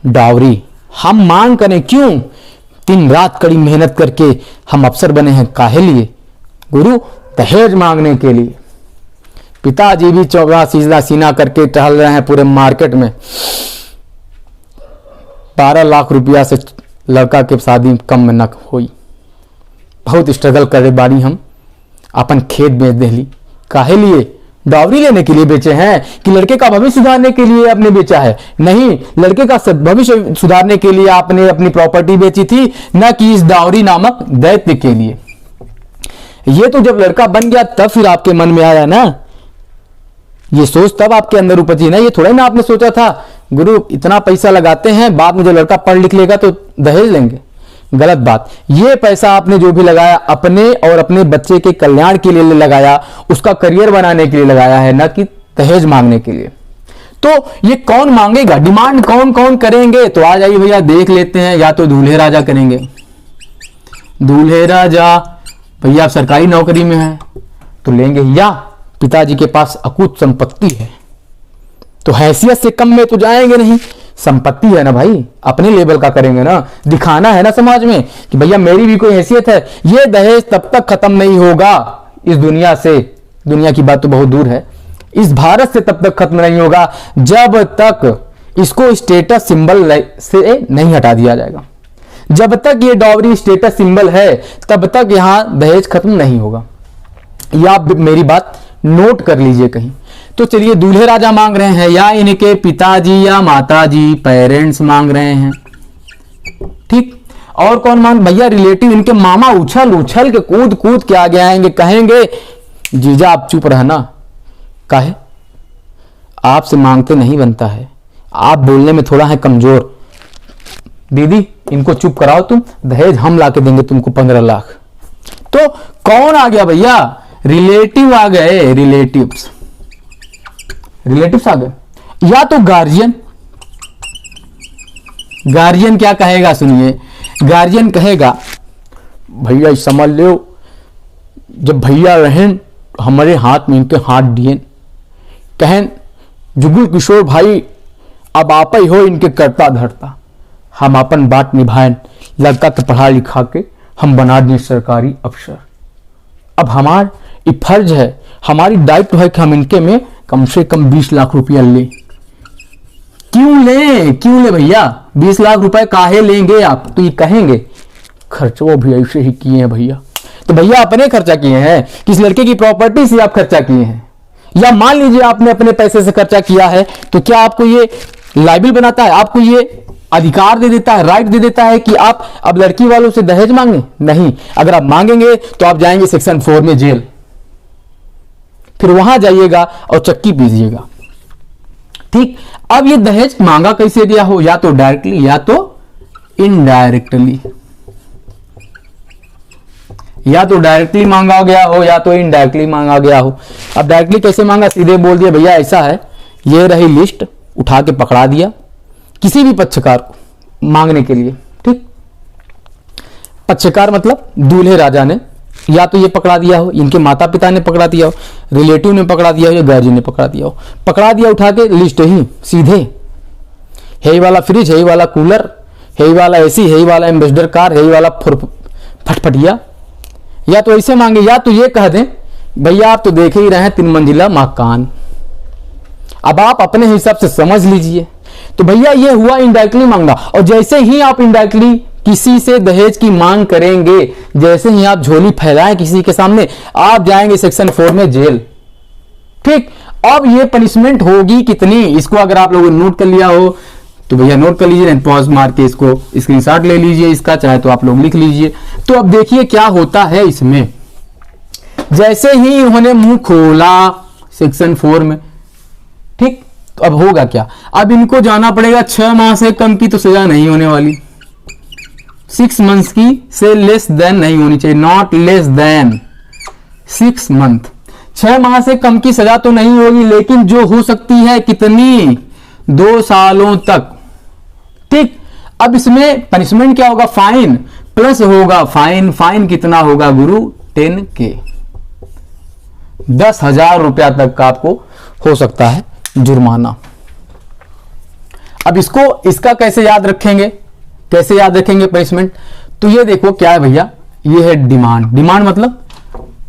डावरी। हम मांग करें क्यों, दिन रात कड़ी मेहनत करके हम अफसर बने हैं, काहे लिए गुरु, दहेज मांगने के लिए। पिताजी भी चौड़ा सीधा सीना करके टहल रहे हैं पूरे मार्केट में, 12 लाख रुपया से लड़का के शादी कम में न हुई, बहुत स्ट्रगल करे बाड़ी, हम अपन खेत बेच देली, काहे लिए, डावरी लेने के लिए बेचे हैं कि लड़के का भविष्य सुधारने के लिए आपने बेचा है? नहीं, लड़के का भविष्य सुधारने के लिए आपने अपनी प्रॉपर्टी बेची थी, न कि इस डावरी नामक दैत्य के लिए। ये तो जब लड़का बन गया तब फिर आपके मन में आया ना, ये सोच तब आपके अंदर उपजी ना, ये थोड़ा ना आपने सोचा था गुरु इतना पैसा लगाते हैं, बाद में जो लड़का पढ़ लिख लेगा तो दहेज लेंगे। गलत बात। ये पैसा आपने जो भी लगाया अपने और अपने बच्चे के कल्याण के लिए लगाया, उसका करियर बनाने के लिए लगाया है, ना कि दहेज मांगने के लिए। तो ये कौन मांगेगा, डिमांड कौन कौन करेंगे, तो आ जाइए भैया देख लेते हैं। या तो दूल्हे राजा करेंगे, दूल्हे राजा भैया आप सरकारी नौकरी में है तो लेंगे, या पिताजी के पास अकूत संपत्ति है तो हैसियत से कम में तो जाएंगे नहीं, संपत्ति है ना भाई, अपने लेवल का करेंगे ना, दिखाना है ना समाज में कि भैया मेरी भी कोई हैसियत है। ये दहेज तब तक खत्म नहीं होगा इस दुनिया से, दुनिया की बात तो बहुत दूर है, इस भारत से तब तक खत्म नहीं होगा जब तक इसको स्टेटस सिंबल से नहीं हटा दिया जाएगा। जब तक ये डॉवरी स्टेटस सिंबल है तब तक यहां दहेज खत्म नहीं होगा। या आप मेरी बात नोट कर लीजिए कहीं। तो चलिए दूल्हे राजा मांग रहे हैं, या इनके पिताजी या माताजी पेरेंट्स मांग रहे हैं, ठीक। और कौन मांग, भैया रिलेटिव, इनके मामा उछल उछल के कूद कूद के आगे आएंगे, कहेंगे जीजा आप चुप रहना, काहे, आपसे मांगते नहीं बनता है, आप बोलने में थोड़ा है कमजोर, दीदी इनको चुप कराओ तुम, दहेज हम लाके देंगे तुमको 15 लाख। तो कौन आ गया भैया, रिलेटिव आ गए, रिलेटिव्स आ गए। या तो गार्जियन, गार्जियन क्या कहेगा सुनिए, गार्जियन कहेगा भैया समझ लो जब भैया रहें हमारे हाथ में इनके हाथ दिए, कहें जुगुल किशोर भाई अब आप ही हो इनके करता धरता, हम अपन बात निभाएं, लड़का के पढ़ा लिखा के हम बना दें सरकारी अफसर। अब हमारा ये फर्ज है, हमारी दायित्व है कि हम इनके में कम से कम 20 लाख रुपया लें। क्यों ले भैया, 20 लाख रुपए काहे लेंगे आप? तो ये कहेंगे खर्च वो भी ऐसे ही किए हैं भैया। तो भैया अपने खर्चा किए हैं, किस लड़के की प्रॉपर्टी से आप खर्चा किए हैं, या मान लीजिए आपने अपने पैसे से खर्चा किया है, तो क्या आपको ये लायबिल बनाता है? आपको ये अधिकार दे देता है, राइट दे देता है कि आप अब लड़की वालों से दहेज मांगे? नहीं। अगर आप मांगेंगे तो आप जाएंगे सेक्शन 4 में जेल, फिर वहां जाइएगा और चक्की पीजिएगा। ठीक। अब ये दहेज मांगा कैसे गया हो, या तो डायरेक्टली या तो इनडायरेक्टली, या तो डायरेक्टली मांगा गया हो या तो इनडायरेक्टली मांगा गया हो। अब डायरेक्टली कैसे मांगा? सीधे बोल दिया भैया ऐसा है, ये रही लिस्ट, उठा के पकड़ा दिया किसी भी पक्षकार को मांगने के लिए। ठीक। पक्षकार मतलब दूल्हे राजा ने या तो ये पकड़ा दिया हो, इनके माता पिता ने पकड़ा दिया हो, रिलेटिव ने पकड़ा दिया हो, या गार्जियन ने पकड़ा दिया हो। पकड़ा दिया उठा के लिस्ट ही सीधे, है वाला फ्रिज, है वाला कूलर, है वाला एसी, है वाला एम्बेसडर कार, है वाला फटफटिया। या तो ऐसे मांगे, या तो ये कह दें भैया आप तो देख ही रहे हैं 3 मंजिला मकान। अब आप अपने हिसाब से समझ लीजिए। तो भैया ये हुआ इनडायरेक्टली मांगना। और जैसे ही आप इनडायरेक्टली किसी से दहेज की मांग करेंगे, जैसे ही आप झोली फैलाएं किसी के सामने, आप जाएंगे सेक्शन 4 में जेल। ठीक। अब ये पनिशमेंट होगी कितनी, इसको अगर आप लोगों ने नोट कर लिया हो तो भैया नोट कर लीजिए, पॉज मार के इसको स्क्रीनशॉट ले लीजिए इसका, चाहे तो आप लोग लिख लीजिए। तो अब देखिए क्या होता है इसमें। जैसे ही उन्होंने मुंह खोला सेक्शन 4 में, ठीक, तो अब होगा क्या? अब इनको जाना पड़ेगा 6 माह से कम की तो सजा नहीं होने वाली, 6 मंथ्स की से लेस देन नहीं होनी चाहिए, नॉट लेस देन 6 मंथ। 6 माह से कम की सजा तो नहीं होगी, लेकिन जो हो सकती है कितनी, 2 सालों तक। ठीक। अब इसमें पनिशमेंट क्या होगा? फाइन प्लस होगा फाइन। फाइन कितना होगा गुरु? 10K, 10,000 रुपया तक का आपको हो सकता है जुर्माना। अब इसका कैसे याद रखेंगे, कैसे याद रखेंगे पनिशमेंट? तो ये देखो क्या है भैया, ये है डिमांड। डिमांड मतलब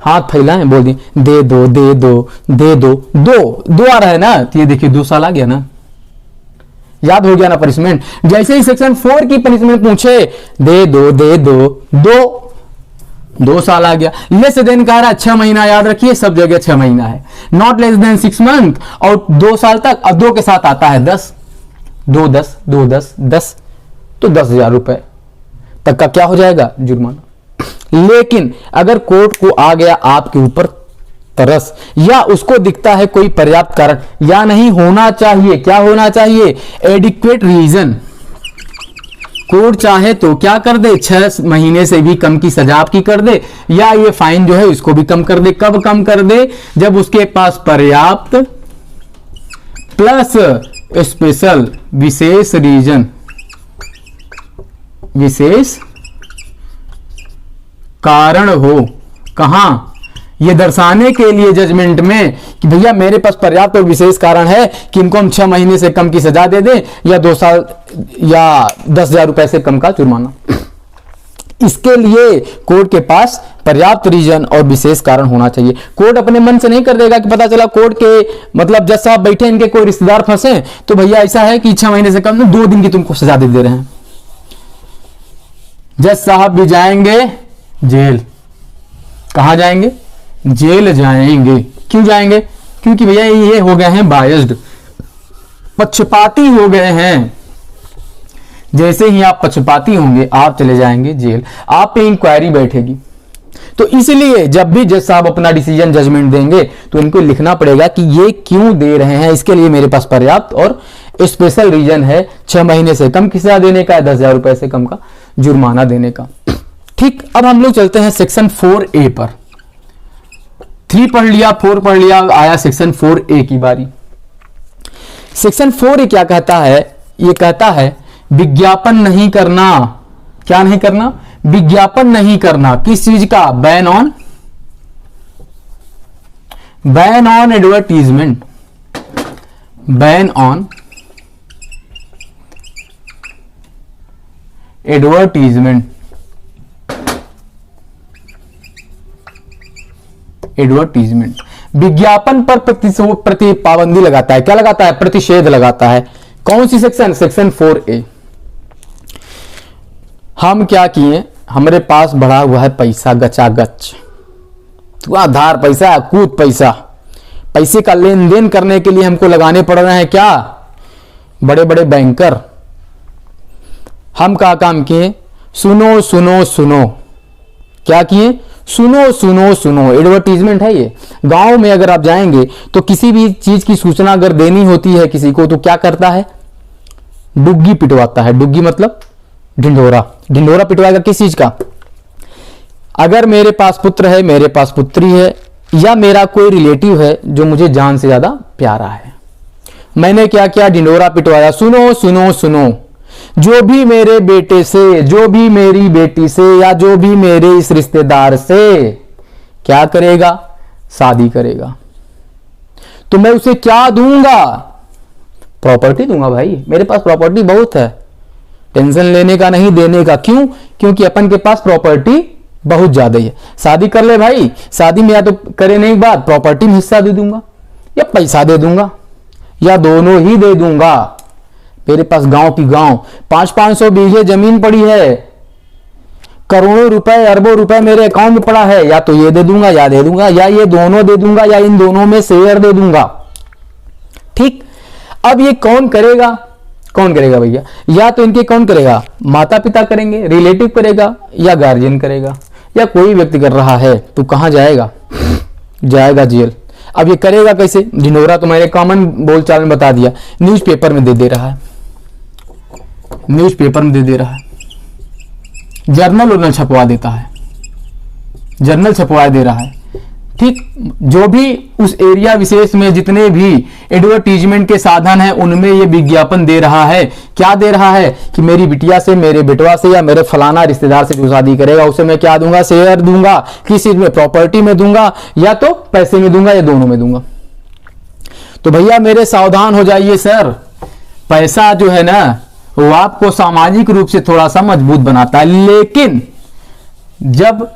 हाथ फैलाएं, बोल दी दे दो दे दो दे दो, दो आ रहा है ना, तो ये देखिए 2 साल आ गया ना, याद हो गया ना पनिशमेंट। जैसे ही सेक्शन 4 की पनिशमेंट पूछे, दे दो 2 साल आ गया। लेस देन कह रहा है 6 महीना, याद रखिए सब जगह 6 महीना है, नॉट लेस देन 6 मंथ, और 2 साल तक। अब 2 के साथ आता है 10, 2 10 2 10 10, तो 10,000 रुपए तक का क्या हो जाएगा? जुर्माना। लेकिन अगर कोर्ट को आ गया आपके ऊपर तरस, या उसको दिखता है कोई पर्याप्त कारण, या नहीं होना चाहिए, क्या होना चाहिए? Adequate reason. कोर्ट चाहे तो क्या कर दे, 6 महीने से भी कम की सजा आपकी कर दे, या ये फाइन जो है इसको भी कम कर दे। कब कम कर दे? जब उसके पास पर्याप्त प्लस स्पेशल विशेष रीजन, विशेष कारण हो। कहां? ये दर्शाने के लिए जजमेंट में कि भैया मेरे पास पर्याप्त और विशेष कारण है कि इनको हम 6 महीने से कम की सजा दे दें, या 2 साल, या 10,000 रुपए से कम का जुर्माना। इसके लिए कोर्ट के पास पर्याप्त रीजन और विशेष कारण होना चाहिए। कोर्ट अपने मन से नहीं कर देगा कि पता चला कोर्ट के मतलब जज साहब बैठे, इनके कोई रिश्तेदार फंसे, तो भैया ऐसा है कि 6 महीने से कम 2 दिन की तुमको सजा दे रहे हैं। जज साहब भी जाएंगे जेल। कहां जाएंगे? जेल जाएंगे। क्यों जाएंगे? क्योंकि भैया ये हो गए हैं बायस्ड, पक्षपाती हो गए हैं। जैसे ही आप पक्षपाती होंगे आप चले जाएंगे जेल, आप पे इंक्वायरी बैठेगी। तो इसलिए जब भी जज साहब अपना डिसीजन जजमेंट देंगे तो इनको लिखना पड़ेगा कि ये क्यों दे रहे हैं, इसके लिए मेरे पास पर्याप्त और स्पेशल रीजन है, 6 महीने से कम की सजा देने का, 10,000 रुपए से कम का जुर्माना देने का। ठीक। अब हम लोग चलते हैं सेक्शन 4A पर। 3 पढ़ लिया, 4 पढ़ लिया, आया सेक्शन 4A की बारी। सेक्शन 4A क्या कहता है? ये कहता है विज्ञापन नहीं करना। क्या नहीं करना? विज्ञापन नहीं करना। किस चीज का? Ban on advertisement, ban on advertisement. Advertisement विज्ञापन पर प्रति पाबंदी लगाता है। क्या लगाता है? प्रतिषेध लगाता है। कौन सी सेक्शन? Section 4A। हम क्या किए, हमारे पास बढ़ा हुआ है पैसा गचागच, आधार पैसा, कूद पैसा, पैसे का लेन देन करने के लिए हमको लगाने पड़ रहे हैं क्या बड़े बड़े बैंकर। हम क्या काम किए? सुनो सुनो सुनो। क्या किए? सुनो सुनो सुनो। एडवर्टीजमेंट है ये। गांव में अगर आप जाएंगे तो किसी भी चीज की सूचना अगर देनी होती है किसी को तो क्या करता है? डुग्गी पिटवाता है। डुग्गी मतलब ढिंढोरा। ढिंढोरा पिटवाएगा किस चीज का? अगर मेरे पास पुत्र है, मेरे पास पुत्री है, या मेरा कोई रिलेटिव है जो मुझे जान से ज्यादा प्यारा है, मैंने क्या किया? ढिंढोरा पिटवाया। सुनो सुनो सुनो, जो भी मेरे बेटे से, जो भी मेरी बेटी से, या जो भी मेरे इस रिश्तेदार से क्या करेगा? शादी करेगा, तो मैं उसे क्या दूंगा? प्रॉपर्टी दूंगा। भाई मेरे पास प्रॉपर्टी बहुत है, टेंशन लेने का नहीं, देने का। क्यों? क्योंकि अपन के पास प्रॉपर्टी बहुत ज्यादा है। शादी कर ले भाई, शादी में या तो करे नहीं बात, प्रॉपर्टी में हिस्सा दे दूंगा, या पैसा दे दूंगा, या दोनों ही दे दूंगा। मेरे पास गांव की गांव 500-500 बीघे जमीन पड़ी है, करोड़ों रुपए, अरबों रुपए मेरे अकाउंट में पड़ा है, या तो ये दे दूंगा, या दे दूंगा, या ये दोनों दे दूंगा, या इन दोनों में शेयर दे दूंगा। ठीक, अब ये कौन करेगा? कौन करेगा भैया? या तो इनके कौन करेगा? माता पिता करेंगे, रिलेटिव करेगा, या गार्जियन करेगा, या कोई व्यक्ति कर रहा है तो कहां जाएगा? जाएगा जेल। अब ये करेगा कैसे? ढिंढोरा तो मैंने कॉमन बोलचाल में बता दिया, न्यूज़पेपर में दे रहा है, न्यूज़पेपर में दे रहा है, जर्नल उर्नल छपवा देता है, जर्नल छपवा दे रहा है। ठीक, जो भी उस एरिया विशेष में जितने भी एडवर्टीजमेंट के साधन हैं उनमें ये विज्ञापन दे रहा है। क्या दे रहा है? कि मेरी बिटिया से, मेरे बेटवा से, या मेरे फलाना रिश्तेदार से जो शादी करेगा उसे मैं क्या दूंगा? शेयर दूंगा। किस चीज में? प्रॉपर्टी में दूंगा, या तो पैसे में दूंगा, या दोनों में दूंगा। तो भैया मेरे सावधान हो जाइए सर, पैसा जो है ना वो आपको सामाजिक रूप से थोड़ा सा मजबूत बनाता है, लेकिन जब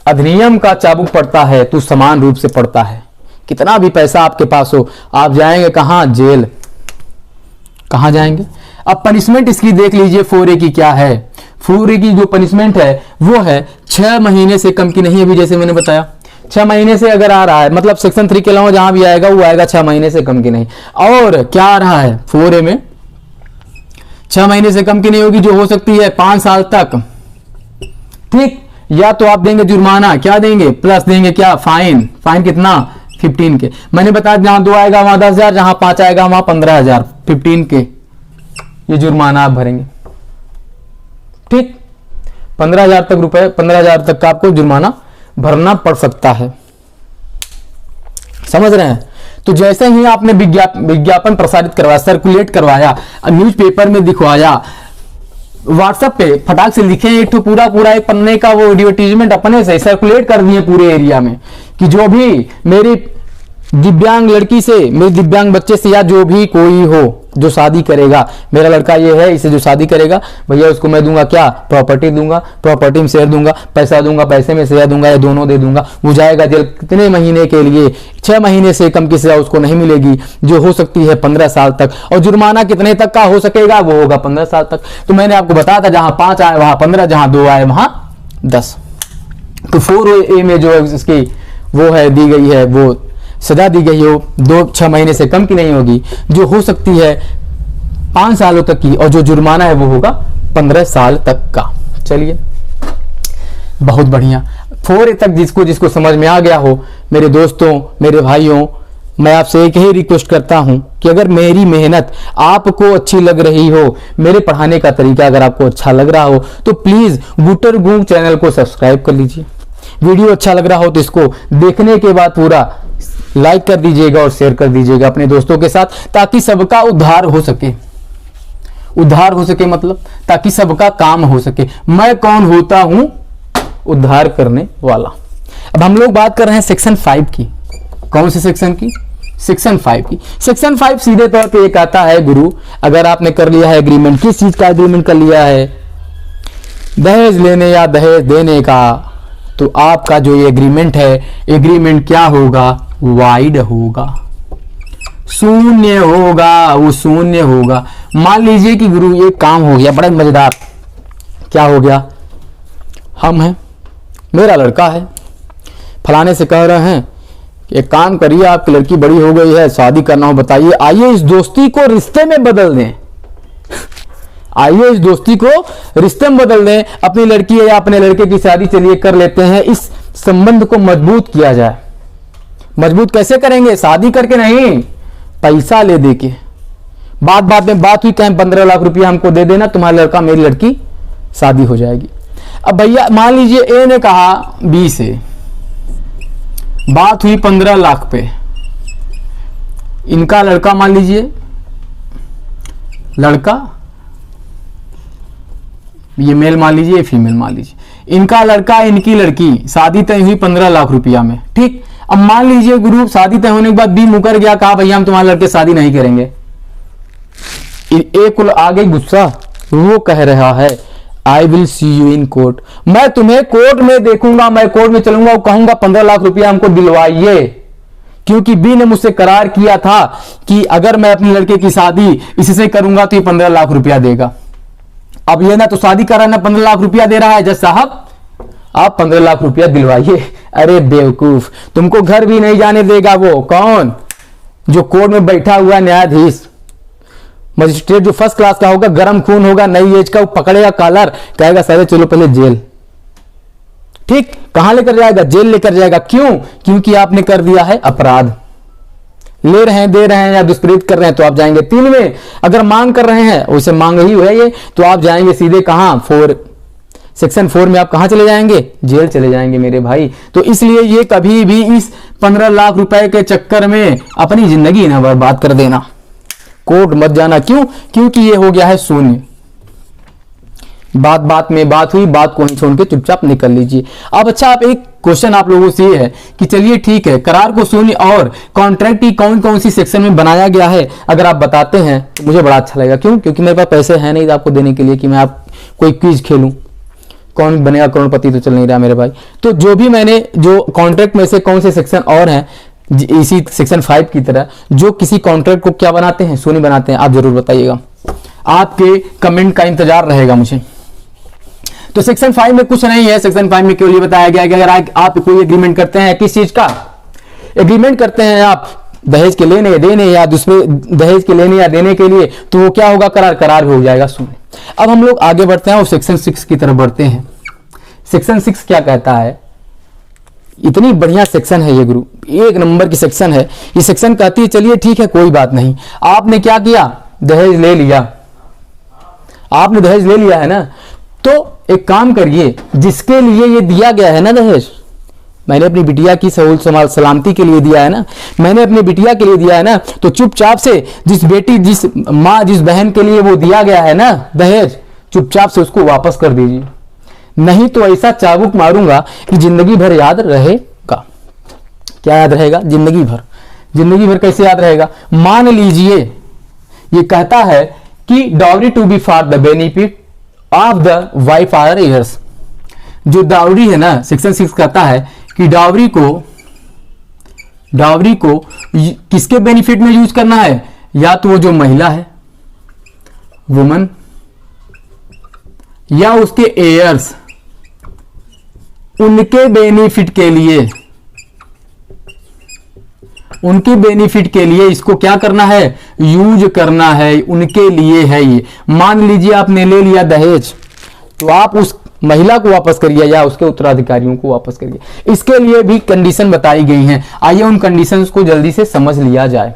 अधिनियम का चाबुक पड़ता है तो समान रूप से पड़ता है। कितना भी पैसा आपके पास हो, आप जाएंगे कहां? जेल। कहां जाएंगे? अब पनिशमेंट इसकी देख लीजिए 4A की क्या है। 4A की जो पनिशमेंट है वो है 6 महीने से कम की नहीं। अभी जैसे मैंने बताया 6 महीने से अगर आ रहा है, मतलब सेक्शन 3 के अलावा जहां भी आएगा वो आएगा 6 महीने से कम की नहीं। और क्या आ रहा है 4A में? 6 महीने से कम की नहीं होगी, जो हो सकती है 5 साल तक। ठीक, या तो आप देंगे जुर्माना, क्या देंगे? प्लस देंगे क्या? फाइन। फाइन कितना? 15 के। मैंने बताया जहां 2 आएगा वहां 10,000, जहां 5 आएगा वहां 15,000। 15 के ये जुर्माना आप भरेंगे। ठीक, 15,000 तक रुपए, 15,000 तक का आपको जुर्माना भरना पड़ सकता है। समझ रहे हैं? तो जैसे ही आपने विज्ञापन प्रसारित करवाया, सर्कुलेट करवाया, न्यूज़पेपर में दिखवाया, व्हाट्सएप पे फटाक से लिखे एक पूरा एक पन्ने का वो एडवर्टीजमेंट अपने से सर्कुलेट कर दिए पूरे एरिया में कि जो भी मेरी दिव्यांग लड़की से, मेरे दिव्यांग बच्चे से, या जो भी कोई हो जो शादी करेगा, मेरा लड़का ये है, इसे जो शादी करेगा भैया उसको मैं दूंगा क्या? प्रॉपर्टी दूंगा, प्रॉपर्टी में शेयर दूंगा, पैसा दूंगा, पैसे में शेयर दूंगा, या दोनों दे दूंगा। वो जाएगा जेल कितने महीने के लिए? 6 महीने से कम की सजा उसको नहीं मिलेगी, जो हो सकती है 15 साल तक। और जुर्माना कितने तक का हो सकेगा? वो होगा 15 साल तक। तो मैंने आपको बताया था जहां 5 आए वहां 15, जहां 2 आए वहां 10। तो 4A में जो इसकी वो है दी गई है, वो सजा दी गई हो 6 महीने से कम की नहीं होगी, जो हो सकती है 5 सालों तक की, और जो जुर्माना है वो होगा 15 साल तक का। चलिए, बहुत बढ़िया। 4A तक जिसको समझ में आ गया हो, मेरे दोस्तों, मेरे भाइयों, मैं आपसे एक ही रिक्वेस्ट करता हूं कि अगर मेरी मेहनत आपको अच्छी लग रही हो, मेरे पढ़ाने का तरीका अगर आपको अच्छा लग रहा हो, तो प्लीज गुटर गूंग चैनल को सब्सक्राइब कर लीजिए। वीडियो अच्छा लग रहा हो तो इसको देखने के बाद पूरा लाइक कर दीजिएगा और शेयर कर दीजिएगा अपने दोस्तों के साथ, ताकि सबका उद्धार हो सके। उद्धार हो सके मतलब ताकि सबका काम हो सके। मैं कौन होता हूं? उद्धार करने वाला। अब हम लोग बात कर रहे हैं सेक्शन 5 की। कौन से सेक्शन की? सेक्शन 5 की। सेक्शन 5 सीधे तौर पे एक आता है, गुरु अगर आपने कर लिया है एग्रीमेंट, किस चीज का एग्रीमेंट कर लिया है? दहेज लेने या दहेज देने का तो आपका जो ये एग्रीमेंट है, एग्रीमेंट क्या होगा, वाइड होगा, शून्य होगा, वो शून्य होगा। मान लीजिए कि गुरु ये काम हो गया बड़ा मजेदार, क्या हो गया, हम हैं, मेरा लड़का है, फलाने से कह रहे हैं एक काम करिए, आपकी लड़की बड़ी हो गई है, शादी करना हो बताइए, आइए इस दोस्ती को रिश्ते में बदल दें, आइए इस दोस्ती को रिश्ते में बदल दें, अपनी लड़की या अपने लड़के की शादी चलिए कर लेते हैं, इस संबंध को मजबूत किया जाए। मजबूत कैसे करेंगे, शादी करके नहीं, पैसा ले दे के। बात में बात हुई, कहें 15 लाख रुपया हमको दे देना, तुम्हारा लड़का मेरी लड़की शादी हो जाएगी। अब भैया मान लीजिए ए ने कहा बी से, बात हुई 15 लाख पे, इनका लड़का मान लीजिए, लड़का ये मेल मान लीजिए, ये फीमेल मान लीजिए, इनका लड़का इनकी लड़की, शादी तय हुई 15 लाख रुपया में, ठीक। अब मान लीजिए गुरु शादी तय होने के बाद बी मुकर गया, कहा भैया हम तुम्हारे लड़के शादी नहीं करेंगे। ए को आ गई गुस्सा, वो कह रहा है I will see you in court, मैं तुम्हें कोर्ट में देखूंगा, मैं कोर्ट में चलूंगा और कहूंगा 15 लाख रुपया हमको दिलवाइए, क्योंकि बी ने मुझसे करार किया था कि अगर मैं अपने लड़के की शादी इससे करूंगा तो ये 15 लाख रुपया देगा। अब ये ना तो शादी करा ना 15 लाख रुपया दे रहा है, जज साहब आप 15 लाख रुपया दिलवाइए। अरे बेवकूफ, तुमको घर भी नहीं जाने देगा वो कौन, जो कोर्ट में बैठा हुआ न्यायाधीश, मजिस्ट्रेट जो फर्स्ट क्लास का होगा, गर्म खून होगा, नई एज का, वो पकड़ेगा कॉलर, कहेगा सर चलो पहले जेल, ठीक। कहां लेकर जाएगा, जेल लेकर जाएगा, क्यों, क्योंकि आपने कर दिया है अपराध। ले रहे हैं, दे रहे हैं या दुष्प्रेरित कर रहे हैं तो आप जाएंगे 3 में, अगर मांग कर रहे हैं, वैसे मांग ही है ये, तो आप जाएंगे सीधे कहां, 4 सेक्शन 4 में आप कहां चले जाएंगे, जेल चले जाएंगे मेरे भाई। तो इसलिए ये कभी भी इस 15 लाख रुपए के चक्कर में अपनी जिंदगी ना बर्बाद कर देना, कोर्ट मत जाना, क्यों, क्योंकि ये हो गया है शून्य। बात में बात हुई, बात को ही छोड़ के चुपचाप निकल लीजिए। अब अच्छा, आप एक क्वेश्चन आप लोगों से ये है कि चलिए ठीक है, करार को शून्य और कॉन्ट्रैक्ट की कौन कौन सी सेक्शन में बनाया गया है, अगर आप बताते हैं तो मुझे बड़ा अच्छा लगेगा। क्यों, क्योंकि मेरे पास पैसे हैं नहीं आपको देने के लिए कि मैं आप कोई क्विज खेलूं, कौन बनेगा करोड़पति तो चल नहीं रहा मेरे भाई। तो जो भी मैंने जो कॉन्ट्रैक्ट में से कौन से सेक्शन और हैं इसी सेक्शन 5 की तरह, जो किसी कॉन्ट्रैक्ट को क्या बनाते हैं, शून्य बनाते हैं, आप जरूर बताइएगा, आपके कमेंट का इंतजार रहेगा मुझे। तो सेक्शन 5 में कुछ नहीं है, सेक्शन 5 में केवल ये बताया गया कि अगर आप कोई एग्रीमेंट करते हैं, किस चीज का एग्रीमेंट करते हैं आप, दहेज के लेने देने या दूसरे दहेज के लेने या देने के लिए, तो वो क्या होगा, करार हो जाएगा शून्य। अब हम लोग आगे बढ़ते हैं और सेक्शन 6 की तरफ बढ़ते हैं। सेक्शन 6 क्या कहता है, इतनी बढ़िया सेक्शन है ये गुरु, 1 नंबर की सेक्शन है ये। सेक्शन कहती है चलिए ठीक है कोई बात नहीं, आपने क्या किया, दहेज ले लिया, आपने दहेज ले लिया है ना, तो एक काम करिए, जिसके लिए ये दिया गया है ना दहेज, मैंने अपनी बिटिया की सहूलत सलामती के लिए दिया है ना, मैंने अपनी बिटिया के लिए दिया है ना, तो चुपचाप से जिस बेटी, जिस माँ, जिस बहन के लिए वो दिया गया है ना दहेज, चुपचाप से उसको वापस कर दीजिए, नहीं तो ऐसा चाबुक मारूंगा कि जिंदगी भर याद रहेगा। क्या याद रहेगा, जिंदगी भर। जिंदगी भर कैसे याद रहेगा, मान लीजिए ये कहता है कि dowry to be for the benefit of the wife और heirs। जो डाउरी है ना, सेक्शन 6 कहता है कि डाउरी को किसके बेनिफिट में यूज करना है, या तो वो जो महिला है, वुमन, या उसके heirs, उनके बेनिफिट के लिए, उनके बेनिफिट के लिए इसको क्या करना है, यूज करना है, उनके लिए है ये। मान लीजिए आपने ले लिया दहेज, तो आप उस महिला को वापस करिए या उसके उत्तराधिकारियों को वापस करिए। इसके लिए भी कंडीशन बताई गई हैं, आइए उन कंडीशंस को जल्दी से समझ लिया जाए।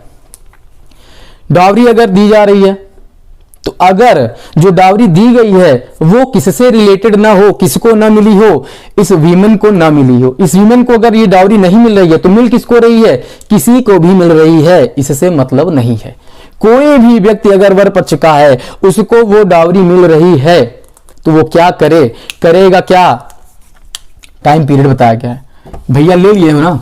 डावरी अगर दी जा रही है, तो अगर जो डावरी दी गई है वो किससे रिलेटेड ना हो, किसको ना मिली हो, इस वीमेन को ना मिली हो, इस वीमेन को अगर ये डावरी नहीं मिल रही है तो मिल किसको रही है, किसी को भी मिल रही है, इससे मतलब नहीं है। कोई भी व्यक्ति अगर वर पक्ष का है, उसको वो डावरी मिल रही है, तो वो क्या करेगा क्या, टाइम पीरियड बताया गया है। भैया ले लिए हो ना,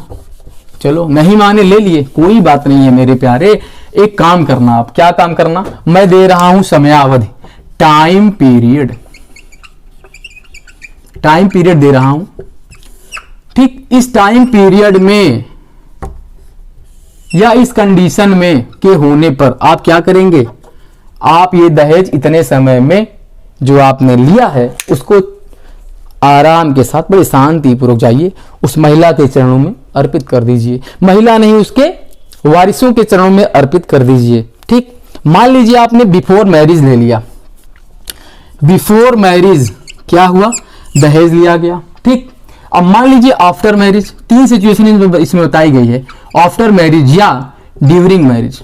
चलो नहीं माने ले लिए, कोई बात नहीं है मेरे प्यारे। एक काम करना, आप क्या काम करना, मैं दे रहा हूं समयावधि, टाइम पीरियड दे रहा हूं। ठीक, इस टाइम पीरियड में या इस कंडीशन में के होने पर आप क्या करेंगे, आप ये दहेज इतने समय में जो आपने लिया है उसको आराम के साथ बड़े शांति पूर्वक जाइए उस महिला के चरणों में अर्पित कर दीजिए। महिला नहीं, उसके वारिसों के चरणों में अर्पित कर दीजिए। ठीक, मान लीजिए आपने बिफोर मैरिज ले लिया, बिफोर मैरिज क्या हुआ, दहेज लिया गया। ठीक, अब मान लीजिए आफ्टर मैरिज, तीन सिचुएशन इसमें बताई गई है, आफ्टर मैरिज या ड्यूरिंग मैरिज।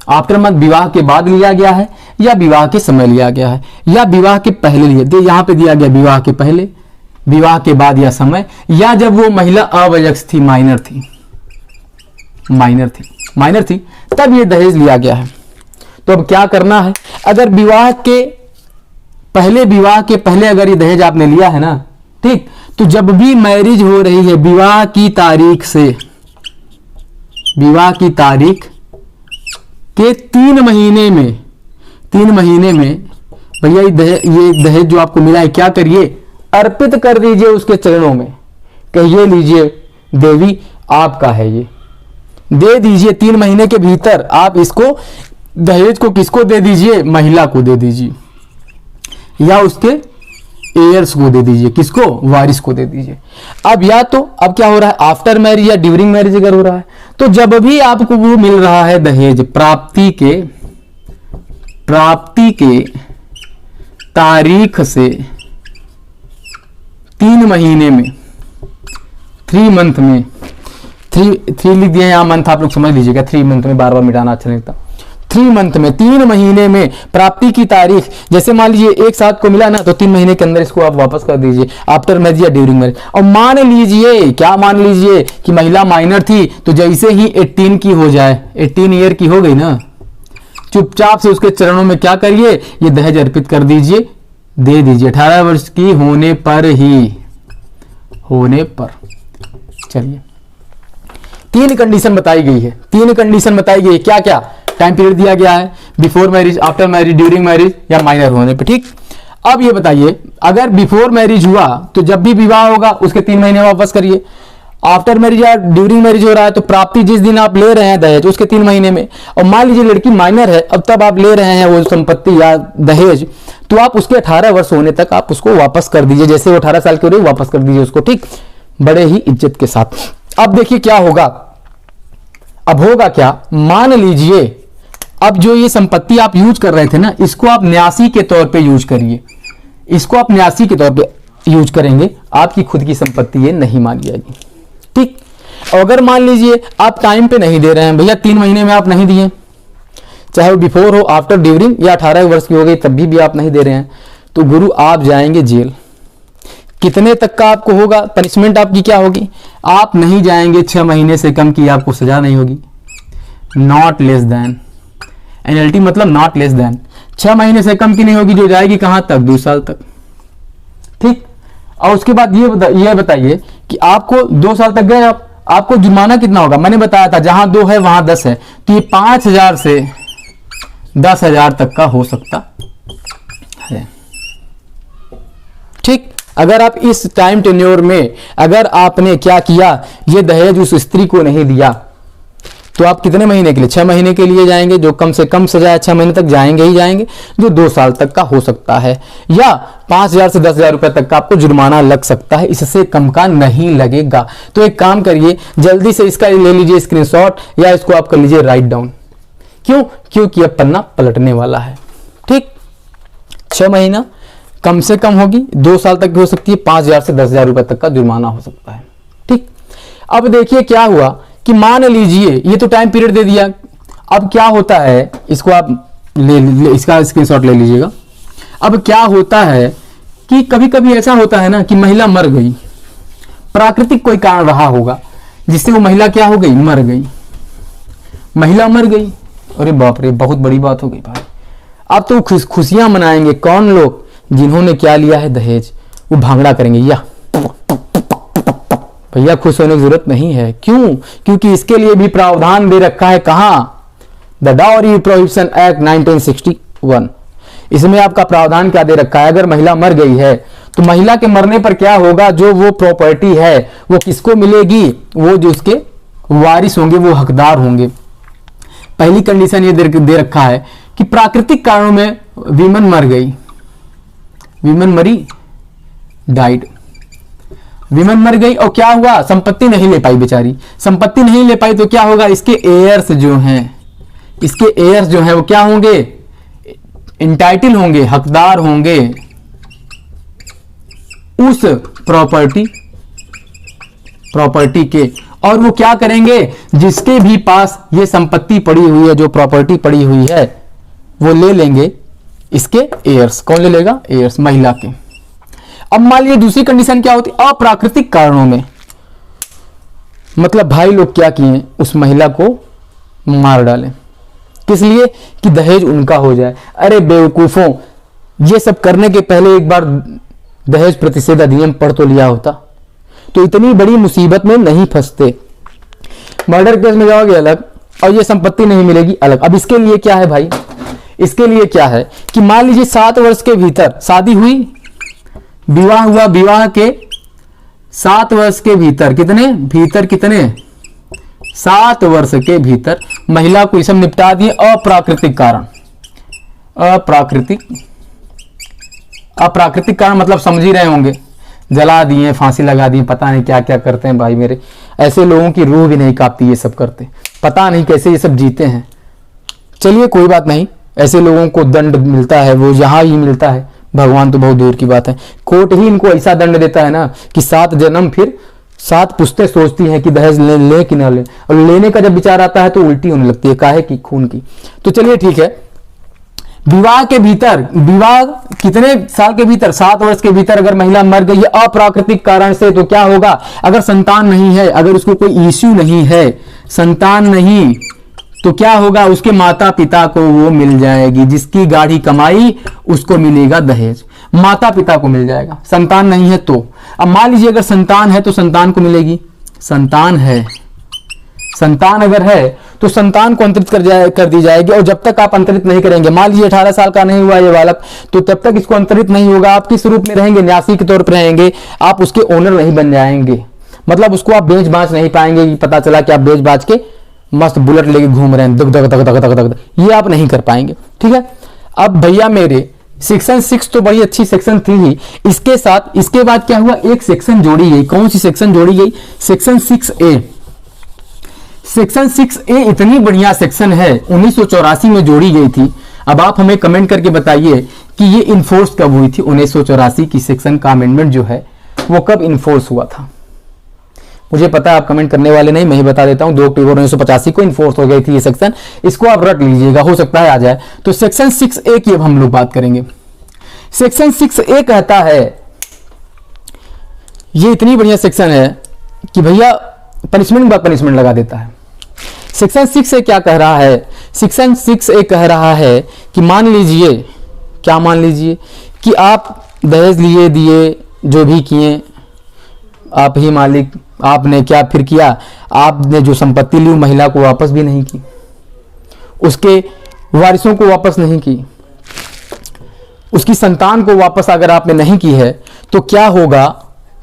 आफ्टर मतलब विवाह के बाद लिया गया है या विवाह के समय लिया गया है या विवाह के पहले लिया, यहां पे दिया गया विवाह के पहले, विवाह के बाद या समय, या जब वो महिला अवयस्क थी, माइनर थी तब ये दहेज लिया गया है। तो अब क्या करना है, अगर विवाह के पहले अगर ये दहेज आपने लिया है ना, ठीक, तो जब भी मैरिज हो रही है विवाह की तारीख से, विवाह की तारीख के 3 महीने में भैया ये दहेज जो आपको मिला है क्या करिए, अर्पित कर दीजिए उसके चरणों में, कहिए लीजिए देवी आपका है, ये दे दीजिए। 3 महीने के भीतर आप इसको दहेज को किसको दे दीजिए, महिला को दे दीजिए या उसके एयर्स को दे दीजिए, किसको, वारिस को दे दीजिए। अब या तो अब क्या हो रहा है, आफ्टर मैरिज या ड्यूरिंग मैरिज अगर हो रहा है तो जब भी आपको वो मिल रहा है दहेज, प्राप्ति के तारीख से 3 महीने में, 3 मंथ में, 3 लिख दिया यहां, मंथ आप लोग समझ लीजिएगा, 3 मंथ में बार बार मिटाना अच्छा नहीं लगता। 3 मंथ में, 3 महीने में प्राप्ति की तारीख, जैसे मान लीजिए एक साथ को मिला ना तो 3 महीने के अंदर इसको आप वापस कर दीजिए, आफ्टर मैरिज या ड्यूरिंग मैरिज। और मान लीजिए कि महिला माइनर थी, तो जैसे ही 18 की हो जाए, 18 ईयर की हो गई ना, चुपचाप से उसके चरणों में क्या करिए, ये दहेज अर्पित कर दीजिए, दे दीजिए 18 वर्ष की होने पर। चलिए 3 कंडीशन बताई गई है, क्या क्या टाइम पीरियड दिया गया है, before marriage, after marriage, during marriage या माइनर होने पे। ठीक, अब ये बताइए अगर बिफोर मैरिज हुआ तो जब भी विवाह होगा उसके 3 महीने वापस करिए, आफ्टर मैरिज या ड्यूरिंग मैरिज हो रहा है तो प्राप्ति जिस दिन आप ले रहे हैं दहेज उसके 3 महीने में, और मान लीजिए लड़की माइनर है अब तब आप ले रहे हैं वो संपत्ति या दहेज, तो आप उसके 18 वर्ष होने तक आप उसको वापस कर दीजिए, जैसे वो 18 साल की हो रही वापस कर दीजिए उसको। ठीक, बड़े ही इज्जत के साथ। अब देखिए क्या होगा, अब होगा क्या, मान लीजिए अब जो ये संपत्ति आप यूज कर रहे थे ना, इसको आप न्यासी के तौर पे यूज करिए, इसको आप न्यासी के तौर पे यूज करेंगे, आपकी खुद की संपत्ति ये नहीं मानी जाएगी। ठीक, अगर मान लीजिए आप टाइम पे नहीं दे रहे हैं भैया, 3 महीने में आप नहीं दिए, चाहे वो बिफोर हो, आफ्टर, ड्यूरिंग या 18 वर्ष की हो गई तब भी आप नहीं दे रहे हैं, तो गुरु आप जाएंगे जेल। कितने तक का आपको होगा, पनिशमेंट आपकी क्या होगी, आप नहीं जाएंगे 6 महीने से कम की आपको सजा नहीं होगी, नॉट लेस देन, एनएलटी मतलब नॉट लेस देन, 6 महीने से कम की नहीं होगी, जो जाएगी कहां तक, 2 साल तक। ठीक, और उसके बाद ये बताइए कि आपको 2 साल तक गए आपको जुर्माना कितना होगा, मैंने बताया था जहां 2 है वहां 10 है, तो ये 5,000 से 10,000 तक का हो सकता है। ठीक, अगर आप इस टाइम टेन्योर में अगर आपने क्या किया, ये दहेज उस स्त्री को नहीं दिया, तो आप कितने महीने के लिए, 6 महीने के लिए जाएंगे, जो कम से कम सजा है 6 महीने तक जाएंगे ही जाएंगे, जो 2 साल तक का हो सकता है, या 5,000 से 10,000 रुपए तक का आपको जुर्माना लग सकता है, इससे कम का नहीं लगेगा। तो एक काम करिए, जल्दी से इसका ले लीजिए स्क्रीनशॉट या इसको आप कर लीजिए राइट डाउन। क्यों, क्योंकि अब पन्ना पलटने वाला है। ठीक, 6 महीना कम से कम होगी, 2 साल तक भी हो सकती है, 5,000 से 10,000 रुपए तक का जुर्माना हो सकता है। ठीक, अब देखिए क्या हुआ कि मान लीजिए ये तो टाइम पीरियड दे दिया, अब क्या होता है, इसको आप इसका स्क्रीनशॉट ले लीजिएगा। अब क्या होता है कि कभी कभी ऐसा होता है ना कि महिला मर गई, प्राकृतिक कोई कारण रहा होगा जिससे वो महिला क्या हो गई, मर गई, महिला मर गई। अरे बाप रे, बहुत बड़ी बात हो गई भाई। अब तो खुशियां मनाएंगे कौन लोग, जिन्होंने क्या लिया है दहेज, वो भांगड़ा करेंगे, या भैया खुश होने की जरूरत नहीं है। क्यों, क्योंकि इसके लिए भी प्रावधान दे रखा है, कहां, द डाउरी प्रोहिबिशन एक्ट 1961। इसमें आपका प्रावधान क्या दे रखा है, अगर महिला मर गई है तो महिला के मरने पर क्या होगा, जो वो प्रॉपर्टी है वो किसको मिलेगी, वो जो उसके वारिस होंगे वो हकदार होंगे। पहली कंडीशन ये दे रखा है कि प्राकृतिक कारणों में वीमन मर गई, वीमन मरी, डाइड, वीमन मर गई और क्या हुआ, संपत्ति नहीं ले पाई बेचारी, संपत्ति नहीं ले पाई तो क्या होगा, इसके एयर्स जो हैं, इसके एयर्स जो हैं वो क्या होंगे, इंटाइटल होंगे, हकदार होंगे उस प्रॉपर्टी के, और वो क्या करेंगे, जिसके भी पास ये संपत्ति पड़ी हुई है, जो प्रॉपर्टी पड़ी हुई है, वो ले लेंगे इसके एयर्स। कौन ले लेगा, एयर्स, महिला के। अब मान लीजिए दूसरी कंडीशन क्या होती, अप्राकृतिक कारणों में, मतलब भाई लोग क्या किए, उस महिला को मार डालें, किस लिए, कि दहेज उनका हो जाए। अरे बेवकूफों, ये सब करने के पहले एक बार दहेज प्रतिषेध अधिनियम पढ़ तो लिया होता, तो इतनी बड़ी मुसीबत में नहीं फंसते। मर्डर केस में जाओगे अलग, और ये संपत्ति नहीं मिलेगी अलग। अब इसके लिए क्या है भाई, इसके लिए क्या है कि मान लीजिए 7 वर्ष के भीतर शादी हुई, विवाह हुआ, विवाह के 7 वर्ष के भीतर कितने 7 वर्ष के भीतर महिला को ये सब निपटा दिए। अप्राकृतिक कारण, अप्राकृतिक कारण मतलब समझ ही रहे होंगे, जला दिए, फांसी लगा दिए, पता नहीं क्या क्या करते हैं भाई मेरे, ऐसे लोगों की रूह भी नहीं कांपती ये सब करते, पता नहीं कैसे ये सब जीते हैं। चलिए कोई बात नहीं, ऐसे लोगों को दंड मिलता है, वो यहाँ ही मिलता है, भगवान तो बहुत दूर की बात है। कोर्ट ही इनको ऐसा दंड देता है ना कि 7 जन्म फिर 7 पुश्तें सोचती हैं कि दहेज ले कि ना ले, और लेने का जब विचार आता है तो उल्टी होने लगती है, काहे की, खून की। तो चलिए ठीक है, विवाह के भीतर, विवाह कितने साल के भीतर, 7 वर्ष के भीतर अगर महिला मर गई है अप्राकृतिक कारण से, तो क्या होगा, अगर संतान नहीं है, अगर उसको कोई इश्यू नहीं है, संतान नहीं, तो क्या होगा, उसके माता पिता को वो मिल जाएगी, जिसकी गाढ़ी कमाई उसको मिलेगा दहेज, माता पिता को मिल जाएगा। संतान नहीं है तो, अब मान लीजिए अगर संतान है तो संतान को मिलेगी, संतान है, संतान अगर है तो संतान को अंतरित कर दी जाएगी, और जब तक आप अंतरित नहीं करेंगे, मान लीजिए 18 साल का नहीं हुआ ये बालक, तो तब तक इसको अंतरित नहीं होगा, आप किस रूप में रहेंगे, न्यासी के तौर पर रहेंगे, आप उसके ओनर नहीं बन जाएंगे, मतलब उसको आप बेच बांच नहीं पाएंगे कि पता चला कि आप बेच बांच के मस्त बुलेट लेके घूम रहे हैं, दग दग दग दग दग दग, ये आप नहीं कर पाएंगे। ठीक है, अब भैया मेरे सेक्शन 6 तो बड़ी अच्छी सेक्शन थी ही, इसके साथ इसके बाद क्या हुआ, एक सेक्शन जोड़ी गई। कौन सी सेक्शन जोड़ी गई, सेक्शन 6A। सेक्शन 6A इतनी बढ़िया सेक्शन है, 1984 में जोड़ी गई थी। अब आप हमें कमेंट करके बताइए कि ये इन्फोर्स कब हुई थी, 1984 की सेक्शन का अमेंडमेंट जो है वो कब इन्फोर्स हुआ था। मुझे पता है आप कमेंट करने वाले नहीं, मैं ही बता देता हूं, 2 अक्टूबर 1985 को इन्फोर्स हो गई थी ये सेक्शन, इसको आप रट लीजिएगा, हो सकता है आ जाए। तो सेक्शन 6A की अब हम लोग बात करेंगे। सेक्शन 6A कहता है, ये इतनी बढ़िया सेक्शन है कि भैया पनिशमेंट बाद पनिशमेंट लगा देता है। सेक्शन 6A क्या कह रहा है, सेक्शन 6A कह रहा है कि मान लीजिए, क्या मान लीजिए कि आप दहेज लिए दिए, जो भी किए आप ही मालिक, आपने क्या फिर किया, आपने जो संपत्ति ली महिला को वापस भी नहीं की, उसके वारिसों को वापस नहीं की, उसकी संतान को वापस अगर आपने नहीं की है, तो क्या होगा,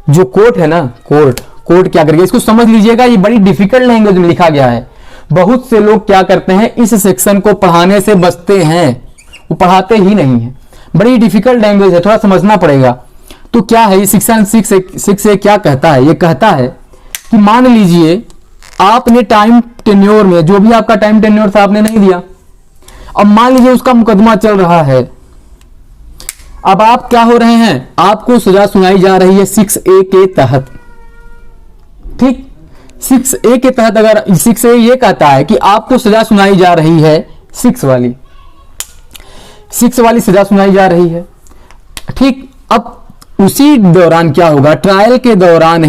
जो कोर्ट है ना, कोर्ट क्या करेगा, इसको समझ लीजिएगा, ये बड़ी डिफिकल्ट लैंग्वेज में लिखा गया है। बहुत से लोग क्या करते हैं, इस सेक्शन को पढ़ाने से बचते हैं, वो पढ़ाते ही नहीं है, बड़ी डिफिकल्ट लैंग्वेज है, थोड़ा समझना पड़ेगा। तो क्या है ये सेक्शन 6 क्या कहता है, ये कहता है कि मान लीजिए आपने टाइम टेन्योर में, जो भी आपका टाइम टेन्योर था आपने नहीं दिया, अब मान लीजिए उसका मुकदमा चल रहा है, अब आप क्या हो रहे हैं, आपको सजा सुनाई जा रही है 6A के तहत। ठीक, 6A के तहत अगर 6A ये कहता है कि आपको सजा सुनाई जा रही है, 6 वाली सजा सुनाई जा रही है। ठीक, अब उसी दौरान क्या होगा, ट्रायल के दौरान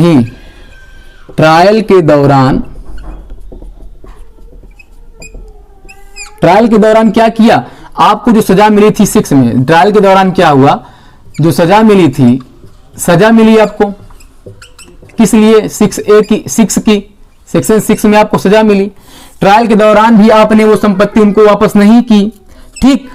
क्या किया, आपको जो सजा मिली थी 6 में, ट्रायल के दौरान क्या हुआ, जो सजा मिली थी, सजा मिली आपको किस लिए, 6A की, 6 की, सेक्शन 6 में आपको सजा मिली। ट्रायल के दौरान भी आपने वो संपत्ति उनको वापस नहीं की। ठीक,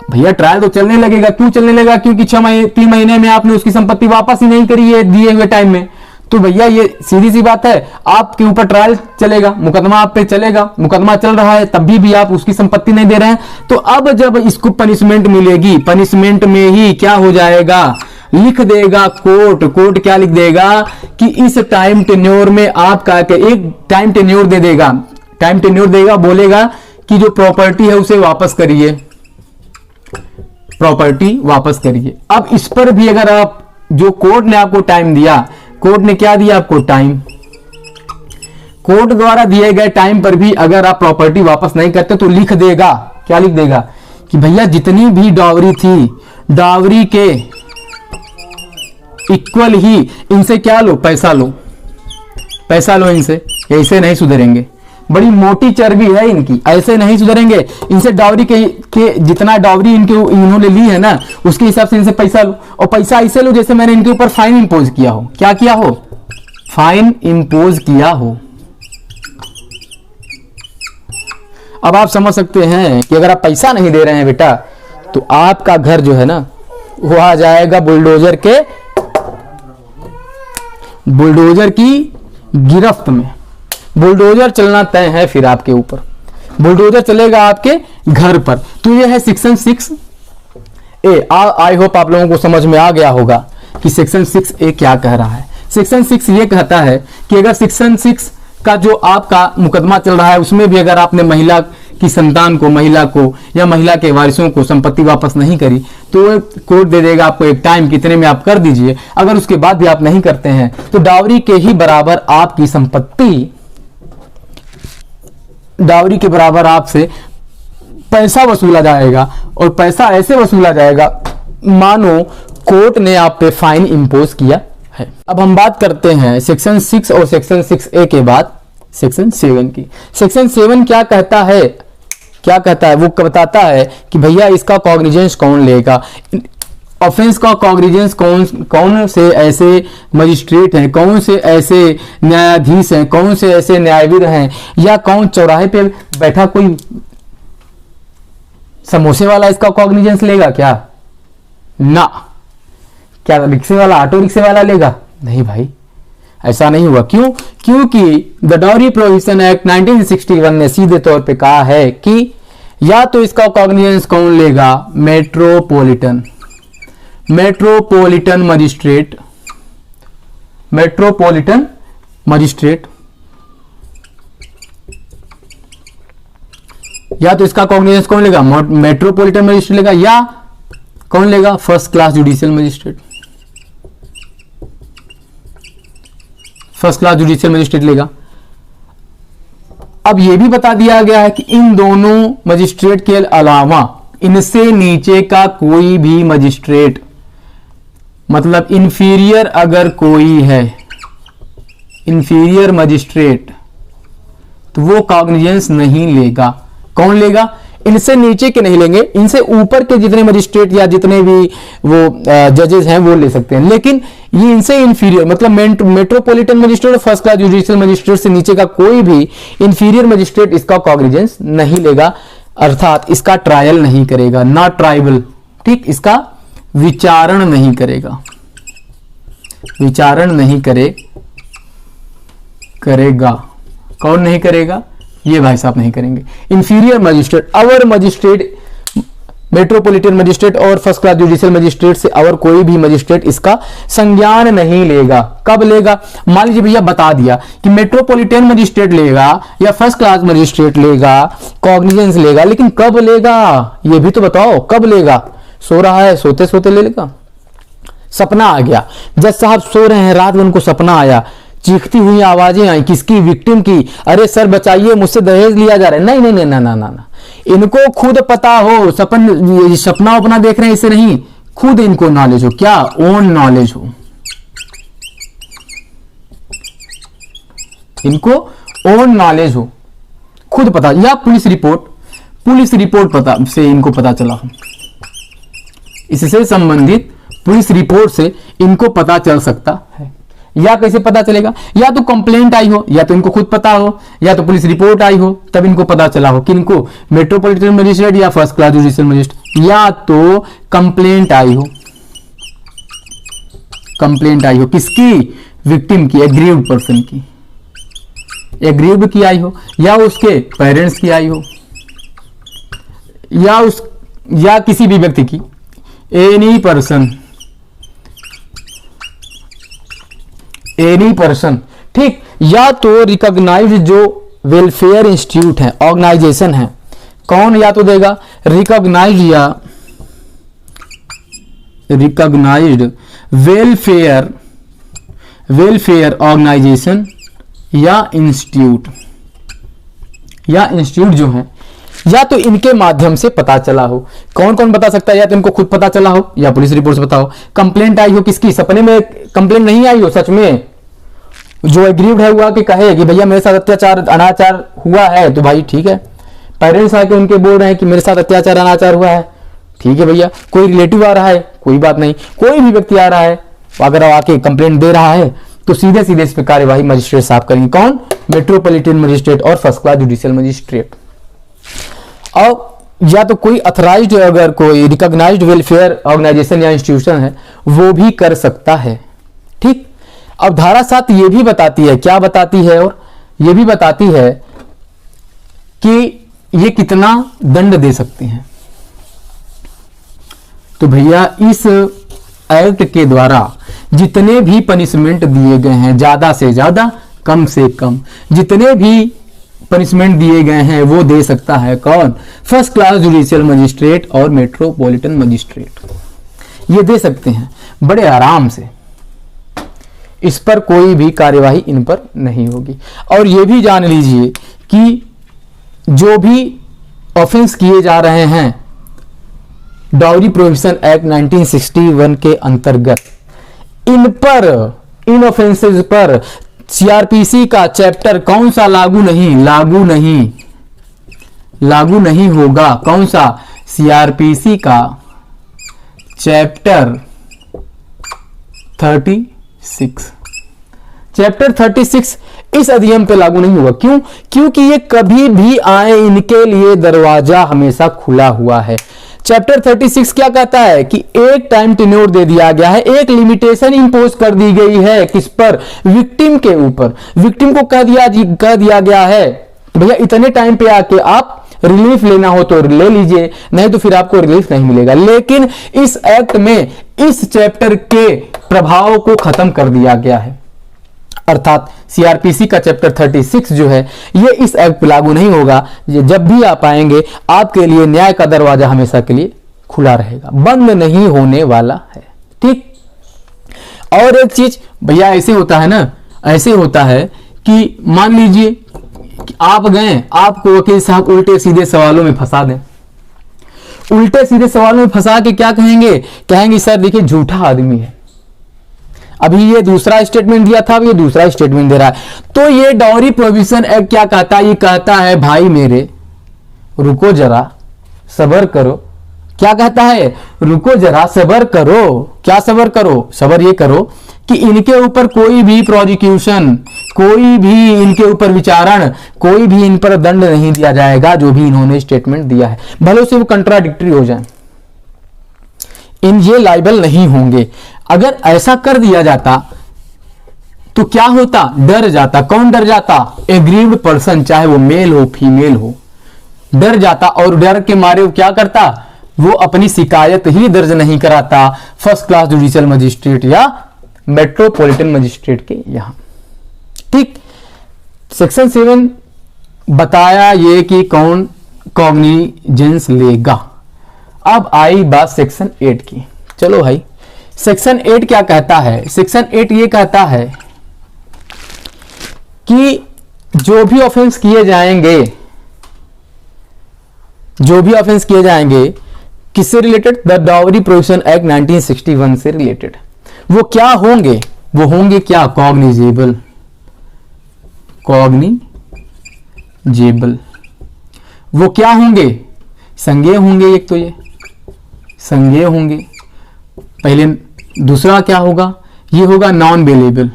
भैया ट्रायल तो चलने लगेगा, क्यों चलने लगेगा? क्योंकि 3 महीने में आपने उसकी संपत्ति वापस ही नहीं करी है दिए हुए टाइम में। तो भैया ये सीधी सी बात है, आपके ऊपर ट्रायल चलेगा, मुकदमा आप पे चलेगा, मुकदमा चल रहा है तब भी आप उसकी संपत्ति नहीं दे रहे हैं। तो अब जब इसको पनिशमेंट मिलेगी, पनिशमेंट में ही क्या हो जाएगा, लिख देगा कोर्ट क्या लिख देगा कि इस टाइम टेन्योर में आपका एक टाइम टेन्योर दे देगा, टाइम टेन्योर देगा, बोलेगा कि जो प्रॉपर्टी है उसे वापस करिए, प्रॉपर्टी वापस करिए। अब इस पर भी अगर आप, जो कोर्ट ने आपको टाइम दिया, कोर्ट ने क्या दिया आपको टाइम, कोर्ट द्वारा दिए गए टाइम पर भी अगर आप प्रॉपर्टी वापस नहीं करते तो लिख देगा, क्या लिख देगा कि भैया जितनी भी डावरी थी, डावरी के इक्वल ही इनसे क्या लो, पैसा लो, पैसा लो इनसे, ऐसे नहीं सुधरेंगे। बड़ी मोटी चर्बी है इनकी, ऐसे नहीं सुधरेंगे। इनसे डावरी के जितना डावरी इन्होंने ली है ना, उसके हिसाब से इनसे पैसा लो, और पैसा ऐसे लो जैसे मैंने इनके ऊपर फाइन इंपोज किया हो। क्या किया हो? फाइन इंपोज किया हो। अब आप समझ सकते हैं कि अगर आप पैसा नहीं दे रहे हैं बेटा, तो आपका घर जो है ना वो आ जाएगा बुलडोजर की गिरफ्त में। बुलडोजर चलना तय है फिर आपके ऊपर, बुलडोजर चलेगा आपके घर पर। तो ये है सेक्शन 6A। आई होप आप लोगों को समझ में आ गया होगा कि सेक्शन 6A क्या कह रहा है। सेक्शन 6 ये कहता है कि अगर सेक्शन 6 का जो आपका मुकदमा चल रहा है उसमें भी अगर आपने महिला की संतान को, महिला को या महिला के वारिसों को संपत्ति वापस नहीं करी, तो कोर्ट दे देगा आपको एक टाइम, कितने में आप कर दीजिए। अगर उसके बाद भी आप नहीं करते हैं तो डावरी के ही बराबर आपकी संपत्ति, डावरी के बराबर आपसे पैसा वसूला जाएगा, और पैसा ऐसे वसूला जाएगा मानो कोर्ट ने आप पे फाइन इंपोज किया है। अब हम बात करते हैं सेक्शन 6 और सेक्शन 6A के बाद सेक्शन 7 की। सेक्शन 7 क्या कहता है, क्या कहता है? वो बताता है कि भैया इसका कॉग्निजेंस कौन लेगा, ऑफेंस का कॉग्निजेंस कौन से ऐसे मजिस्ट्रेट हैं, कौन से ऐसे न्यायाधीश हैं, कौन से ऐसे न्यायविद हैं, या कौन चौराहे पे बैठा कोई समोसे वाला इसका कॉग्निजेंस लेगा क्या? ना। क्या रिक्शे वाला, ऑटो रिक्शे वाला लेगा? नहीं भाई, ऐसा नहीं हुआ। क्यों? क्योंकि द डावरी प्रोहिबिशन एक्ट 1961 ने सीधे तौर पे कहा है कि या तो इसका कॉग्निजेंस कौन लेगा, मेट्रोपॉलिटन मजिस्ट्रेट, मेट्रोपॉलिटन मजिस्ट्रेट, या तो इसका कॉग्निजेंस कौन लेगा, मेट्रोपॉलिटन मजिस्ट्रेट लेगा, या कौन लेगा, first class judicial magistrate, first class judicial magistrate लेगा। अब यह भी बता दिया गया है कि इन दोनों मजिस्ट्रेट के अलावा इनसे नीचे का कोई भी मजिस्ट्रेट, मतलब इंफीरियर अगर कोई है, इंफीरियर मजिस्ट्रेट, तो वो कॉग्निजेंस नहीं लेगा। कौन लेगा? इनसे नीचे के नहीं लेंगे, इनसे ऊपर के जितने मजिस्ट्रेट या जितने भी वो जजेस हैं वो ले सकते हैं, लेकिन ये इनसे इंफीरियर, मतलब मेट्रोपॉलिटन मजिस्ट्रेट और फर्स्ट क्लास जुडिशियल मजिस्ट्रेट से नीचे का कोई भी इंफीरियर मजिस्ट्रेट इसका कॉग्निजेंस नहीं लेगा, अर्थात इसका ट्रायल नहीं करेगा, नॉट ट्राइबल, ठीक, इसका विचारण नहीं करेगा, विचारण नहीं करेगा। कौन नहीं करेगा? ये भाई साहब नहीं करेंगे। इंफीरियर मजिस्ट्रेट, अवर मजिस्ट्रेट, मेट्रोपॉलिटन मजिस्ट्रेट और फर्स्ट क्लास जुडिशियल मजिस्ट्रेट से और कोई भी मजिस्ट्रेट इसका संज्ञान नहीं लेगा। कब लेगा? मान लीजिए भैया बता दिया कि मेट्रोपॉलिटन मजिस्ट्रेट लेगा या फर्स्ट क्लास मजिस्ट्रेट लेगा, कॉग्निजेंस लेगा, लेकिन कब लेगा ये भी तो बताओ, कब लेगा? सो रहा है, सोते सोते ले लेगा। सपना आ गया, जज साहब सो रहे हैं, रात में उनको सपना आया, चीखती हुई आवाजें आई, किसकी? विक्टिम की। अरे सर बचाइए, मुझसे दहेज लिया जा रहा है। नहीं नहीं नहीं, ना ना ना ना, इनको खुद पता हो, सपना अपना देख रहे हैं इसे नहीं, खुद इनको नॉलेज हो। क्या? ओन नॉलेज हो, इनको ओन नॉलेज हो, खुद पता, या पुलिस रिपोर्ट पता से इनको पता चला हो, इससे संबंधित पुलिस रिपोर्ट से इनको पता चल सकता है। या कैसे पता चलेगा? या तो कंप्लेंट आई हो, या तो इनको खुद पता हो, या तो पुलिस रिपोर्ट आई हो, तब इनको पता चला हो कि इनको मेट्रोपॉलिटन मजिस्ट्रेट या फर्स्ट क्लास जुडिशियल मजिस्ट्रेट या तो कंप्लेंट आई हो, कंप्लेंट आई हो किसकी, विक्टिम की, एग्रीव्ड पर्सन की, एग्रीव्ड की आई हो, या उसके पेरेंट्स की आई हो, या किसी भी व्यक्ति की, एनी पर्सन, ठीक। या तो रिकॉग्नाइज्ड जो वेलफेयर इंस्टीट्यूट है, ऑर्गेनाइजेशन है, कौन या तो देगा, रिकॉग्नाइज्ड या रिकॉग्नाइज्ड वेलफेयर ऑर्गेनाइजेशन या इंस्टीट्यूट जो है, या तो इनके माध्यम से पता चला हो। कौन कौन बता सकता है, या तो इनको खुद पता चला हो या पुलिस रिपोर्ट से पता हो। कंप्लेंट आई हो किसकी, सपने में कंप्लेंट नहीं आई हो, सच में जो एग्रीव्ड है हुआ कि कहे कि भैया मेरे साथ अत्याचार अनाचार हुआ है, तो भाई ठीक है। पेरेंट्स आके उनके बोल रहे हैं कि मेरे साथ अत्याचार अनाचार हुआ है, ठीक है भैया। कोई रिलेटिव आ रहा है, कोई बात नहीं, कोई भी व्यक्ति आ रहा है, अगर आके कंप्लेंट दे रहा है तो सीधे सीधे इस पर कार्यवाही मजिस्ट्रेट साहब करेंगे। कौन, मेट्रोपॉलिटन मजिस्ट्रेट और फर्स्ट क्लास जुडिशियल मजिस्ट्रेट। और या तो कोई अथराइज्ड, अगर कोई रिकॉग्नाइज्ड वेलफेयर ऑर्गेनाइजेशन या इंस्टीट्यूशन है, वो भी कर सकता है, ठीक। अब धारा 7 ये भी बताती है, क्या बताती है, और ये भी बताती है कि ये कितना दंड दे सकते हैं। तो भैया इस एक्ट के द्वारा जितने भी पनिशमेंट दिए गए हैं, ज्यादा से ज्यादा, कम से कम, जितने भी पनिशमेंट दिए गए हैं वो दे सकता है कौन, फर्स्ट क्लास जुडिशियल मजिस्ट्रेट और मेट्रोपॉलिटन मजिस्ट्रेट, ये दे सकते हैं बड़े आराम से। इस पर कोई भी कार्यवाही इन पर नहीं होगी। और ये भी जान लीजिए कि जो भी ऑफेंस किए जा रहे हैं डाउरी प्रोहिबिशन एक्ट 1961 के अंतर्गत, इन ऑफेंसेस पर सीआरपीसी का चैप्टर कौन सा लागू नहीं होगा, कौन सा, सीआरपीसी का चैप्टर 36 इस अधिनियम पे लागू नहीं होगा। क्यों, क्योंकि ये कभी भी आए, इनके लिए दरवाजा हमेशा खुला हुआ है। चैप्टर 36 क्या कहता है कि एक टाइम टेन्योर दे दिया गया है, एक लिमिटेशन इंपोज कर दी गई है, किस पर, विक्टिम के ऊपर। विक्टिम को कह दिया गया है भैया इतने टाइम पे आके आप रिलीफ लेना हो तो ले लीजिए, नहीं तो फिर आपको रिलीफ नहीं मिलेगा। लेकिन इस एक्ट में इस चैप्टर के प्रभाव को खत्म कर दिया गया है, अर्थात सीआरपीसी का चैप्टर 36 जो है ये इस एक्ट पर लागू नहीं होगा। ये जब भी आप आएंगे आपके लिए न्याय का दरवाजा हमेशा के लिए खुला रहेगा, बंद नहीं होने वाला है, ठीक। और एक चीज भैया ऐसे होता है ना, ऐसे होता है कि मान लीजिए कि आप गए, आपको वकील साहब उल्टे सीधे सवालों में फंसा दें। उल्टे सीधे सवालों में फंसा के क्या कहेंगे सर देखिए झूठा आदमी है, अभी ये दूसरा स्टेटमेंट दिया था, अब ये दूसरा स्टेटमेंट दे रहा है। तो ये डाउरी प्रोहिबिशन एक्ट क्या कहता है, ये कहता है भाई मेरे रुको जरा सब्र करो। क्या कहता है, रुको जरा सब्र करो। क्या सब्र करो, सब्र ये करो कि इनके ऊपर कोई भी प्रोसिक्यूशन, कोई भी इनके ऊपर विचारण, कोई भी इन पर दंड नहीं दिया जाएगा जो भी इन्होंने स्टेटमेंट दिया है, भले से वो कंट्राडिक्टरी हो जाए, ये लायबल नहीं होंगे। अगर ऐसा कर दिया जाता तो क्या होता, डर जाता। कौन डर जाता, एग्रीव्ड पर्सन, चाहे वो मेल हो फीमेल हो, डर जाता। और डर के मारे वो क्या करता, वो अपनी शिकायत ही दर्ज नहीं कराता फर्स्ट क्लास जुडिशियल मजिस्ट्रेट या मेट्रोपॉलिटन मजिस्ट्रेट के यहां, ठीक। सेक्शन 7 बताया ये कि कौन कॉग्निजेंस लेगा। अब आई बात सेक्शन 8 की। चलो भाई सेक्शन 8 क्या कहता है, सेक्शन 8 ये कहता है कि जो भी ऑफेंस किए जाएंगे किससे related, the dowry prohibition act 1961 से रिलेटेड, वो क्या होंगे, वो होंगे क्या, कॉग्निजेबल। वो क्या होंगे, संज्ञेय होंगे। एक तो ये संज्ञेय होंगे पहले, दूसरा क्या होगा, ये होगा नॉन बेलेबल,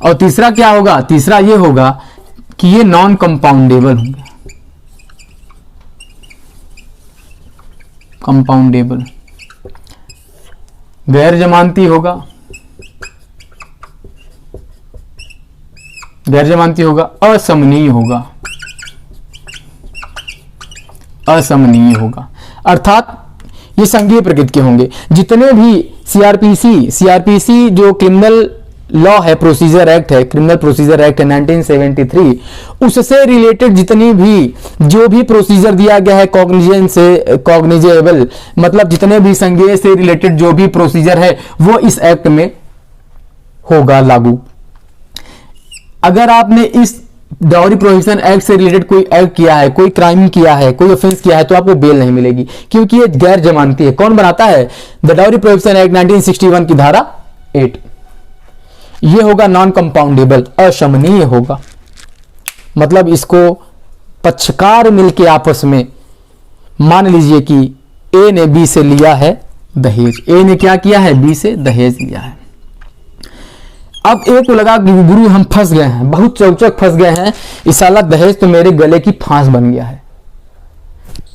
और तीसरा क्या होगा, तीसरा ये होगा कि ये नॉन कंपाउंडेबल होंगे, कंपाउंडेबल, गैर जमानती होगा, गैर जमानती होगा, असमनीय होगा, असमनीय होगा, अर्थात ये संघीय प्रकृति के होंगे। जितने भी सीआरपीसी जो क्रिमिनल लॉ है, प्रोसीजर एक्ट है, क्रिमिनल प्रोसीजर एक्ट है 1973, उससे रिलेटेड जितनी भी जो भी प्रोसीजर दिया गया है कॉग्निजेबल, मतलब जितने भी संज्ञेय से रिलेटेड जो भी प्रोसीजर है वो इस एक्ट में होगा लागू। अगर आपने इस डाउरी प्रोहिबिशन एक्ट से रिलेटेड कोई एक्ट किया है, कोई क्राइम किया है, कोई ऑफेंस किया है, तो आपको बेल नहीं मिलेगी, क्योंकि ये गैर जमानती है। कौन बनाता है? द डाउरी प्रोहिबिशन एक्ट 1961 की धारा 8। ये होगा नॉन कंपाउंडेबल, अशमनीय होगा, मतलब इसको पक्षकार मिलके आपस में, मान लीजिए कि ए ने बी से लिया है दहेज, ए ने क्या किया है? बी से दहेज लिया है। अब ए को लगा कि गुरु हम फंस गए हैं, बहुत चौचक फंस गए हैं, इस साला दहेज तो मेरे गले की फांस बन गया है,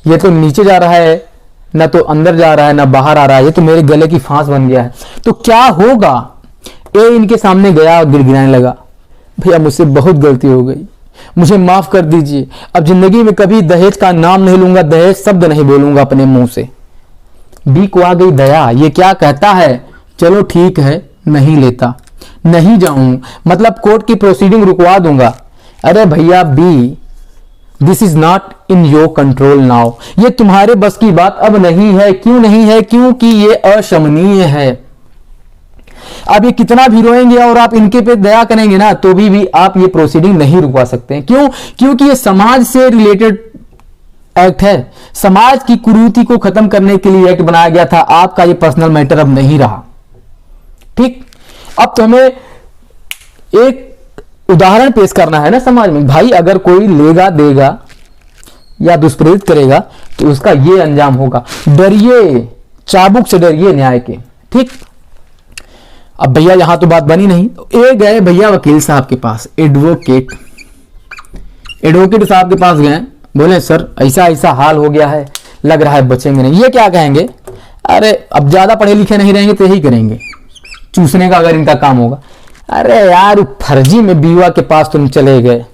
ये तो नीचे जा रहा है, ना तो अंदर जा रहा है, ना बाहर आ रहा है, ये तो मेरे गले की फांस बन गया है। तो क्या होगा? ए इनके सामने गया और गिड़गिड़ाने लगा, भैया मुझसे बहुत गलती हो गई, मुझे माफ कर दीजिए, अब जिंदगी में कभी दहेज का नाम नहीं लूंगा, दहेज शब्द नहीं बोलूंगा अपने मुंह से। बी को आ गई दया, ये क्या कहता है? चलो ठीक है, नहीं लेता, नहीं जाऊं, मतलब कोर्ट की प्रोसीडिंग रुकवा दूंगा। अरे भैया बी, this is not in your control now, ये तुम्हारे बस की बात अब नहीं है। क्यों नहीं है? क्योंकि ये अशमनीय है। अब ये कितना भी रोएंगे और आप इनके पे दया करेंगे ना, तो भी आप ये प्रोसीडिंग नहीं रुकवा सकते। क्यों? क्योंकि ये समाज से रिलेटेड एक्ट है, समाज की कुरीति को खत्म करने के लिए एक्ट बनाया गया था। आपका ये पर्सनल मैटर अब नहीं रहा। ठीक, अब तो हमें एक उदाहरण पेश करना है ना समाज में। भाई अगर कोई लेगा देगा या दुष्प्रेरित करेगा तो उसका ये अंजाम होगा। डरिए, चाबुक से डरिए न्याय के। ठीक, अब भैया यहां तो बात बनी नहीं, तो ए गए भैया वकील साहब के पास, एडवोकेट साहब के पास गए, बोले सर ऐसा ऐसा हाल हो गया है, लग रहा है बचेंगे नहीं। ये क्या कहेंगे? अरे अब ज्यादा पढ़े लिखे नहीं रहेंगे तो यही करेंगे, चूसने का अगर इनका काम होगा। अरे यार फर्जी में बीवा के पास तुम चले गए,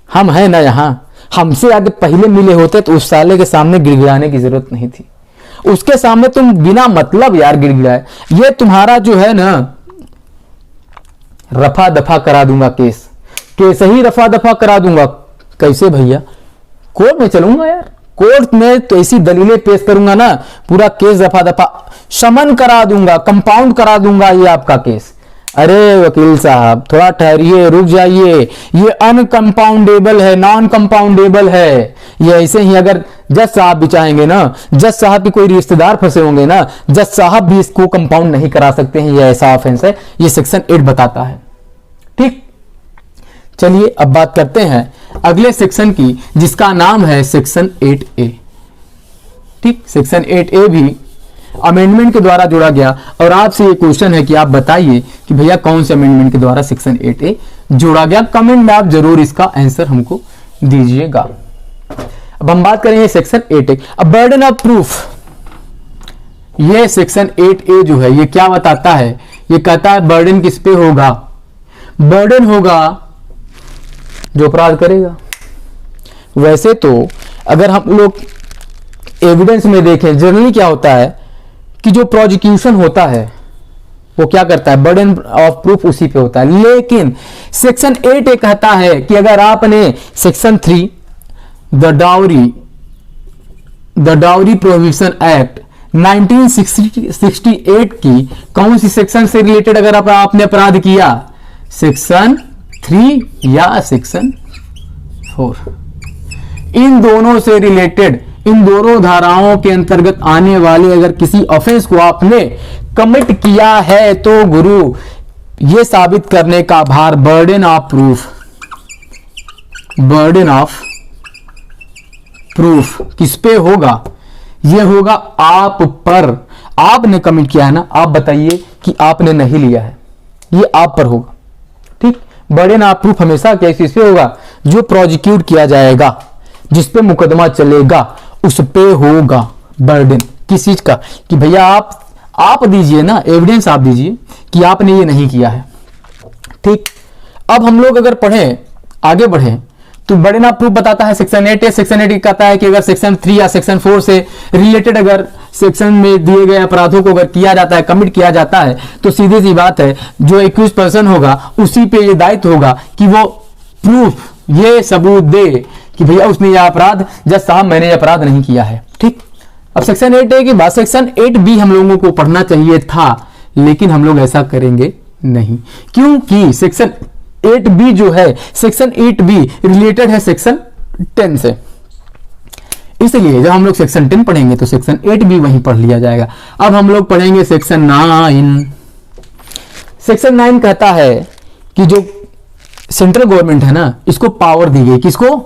हम हैं ना यहाँ, हमसे आगे पहले मिले होते तो उस साले के सामने गिड़गिड़ाने की जरूरत नहीं थी। उसके सामने तुम बिना मतलब यार गिड़गिड़ाए, ये तुम्हारा जो है ना रफा दफा करा दूंगा, केस ही रफा दफा करा दूंगा। कैसे भैया? कोर्ट में चलूंगा यार, कोर्ट में तो ऐसी दलीलें पेश करूंगा ना, पूरा केस रफा दफा समन करा दूंगा, कंपाउंड करा दूंगा ये आपका केस। अरे वकील साहब थोड़ा ठहरिए, रुक जाइए, ये अनकंपाउंडेबल है, नॉन कंपाउंडेबल है। ये ऐसे ही अगर जज साहब भी चाहेंगे ना, जज साहब के कोई रिश्तेदार फंसे होंगे ना, जज साहब भी इसको कंपाउंड नहीं करा सकते हैं, ये ऐसा ऑफेंस है, ये सेक्शन 8 बताता है। ठीक, चलिए अब बात करते हैं अगले सेक्शन की, जिसका नाम है सेक्शन 8A। ठीक, सेक्शन 8A भी अमेंडमेंट के द्वारा जोड़ा गया। और आपसे ये क्वेश्चन है कि आप बताइए कि भैया कौन से अमेंडमेंट के द्वारा सेक्शन 8A जोड़ा गया। कमेंट में आप जरूर इसका आंसर हमको दीजिएगा। अब हम बात करेंगे सेक्शन 8A। अब बर्डन ऑफ प्रूफ, ये सेक्शन 8A जो है ये क्या बताता है? ये कहता है बर्डन किस पे होगा? बर्डन होगा जो अपराध करेगा। वैसे तो अगर हम लोग एविडेंस में देखें, जनरली क्या होता है कि जो प्रोसिक्यूशन होता है वो क्या करता है? बर्डन ऑफ प्रूफ उसी पे होता है। लेकिन सेक्शन 8A कहता है कि अगर आपने section 3 the dowry prohibition act 1968 की कौन सी सेक्शन से रिलेटेड अगर आपने अपराध किया, सेक्शन 3 या सेक्शन 4, इन दोनों से रिलेटेड, इन दोनों धाराओं के अंतर्गत आने वाले अगर किसी ऑफेंस को आपने कमिट किया है तो गुरु ये साबित करने का भार बर्डन ऑफ प्रूफ किस पे होगा? ये होगा आप पर। आपने कमिट किया है ना, आप बताइए कि आपने नहीं लिया है, ये आप पर होगा। ठीक, बर्डन ऑफ प्रूफ हमेशा किस पे होगा? जो प्रोसिक्यूट किया जाएगा, जिस पे मुकदमा चलेगा, उस पे होगा बर्डन किस चीज का, कि भैया आप दीजिए ना, एविडेंस आप दीजिए कि आपने ये नहीं किया है। ठीक, अब हम लोग अगर पढ़ें, आगे बढ़े, तो बर्डन ऑफ प्रूफ बताता है सेक्शन 8 है। सेक्शन 8 कहता है कि अगर सेक्शन 3 या सेक्शन 4 से रिलेटेड अगर सेक्शन में दिए गए अपराधों को अगर किया जाता है, कमिट किया जाता है, तो सीधी सी बात है जो एक्यूज पर्सन होगा उसी पे ये दायित्व होगा कि वो प्रूफ, ये सबूत दे कि भैया उसने यह अपराध, जज साहब मैंने यह अपराध नहीं किया है। ठीक, अब सेक्शन 8A के बाद सेक्शन 8B हम लोगों को पढ़ना चाहिए था, लेकिन हम लोग ऐसा करेंगे नहीं, क्योंकि सेक्शन 8B जो है, सेक्शन 8B रिलेटेड है सेक्शन 10 से, इसलिए जब हम लोग सेक्शन 10 पढ़ेंगे तो सेक्शन 8B वहीं पढ़ लिया जाएगा। अब हम लोग पढ़ेंगे सेक्शन 9। सेक्शन 9 कहता है कि जो सेंट्रल गवर्नमेंट है ना, इसको पावर दी गई, किसको,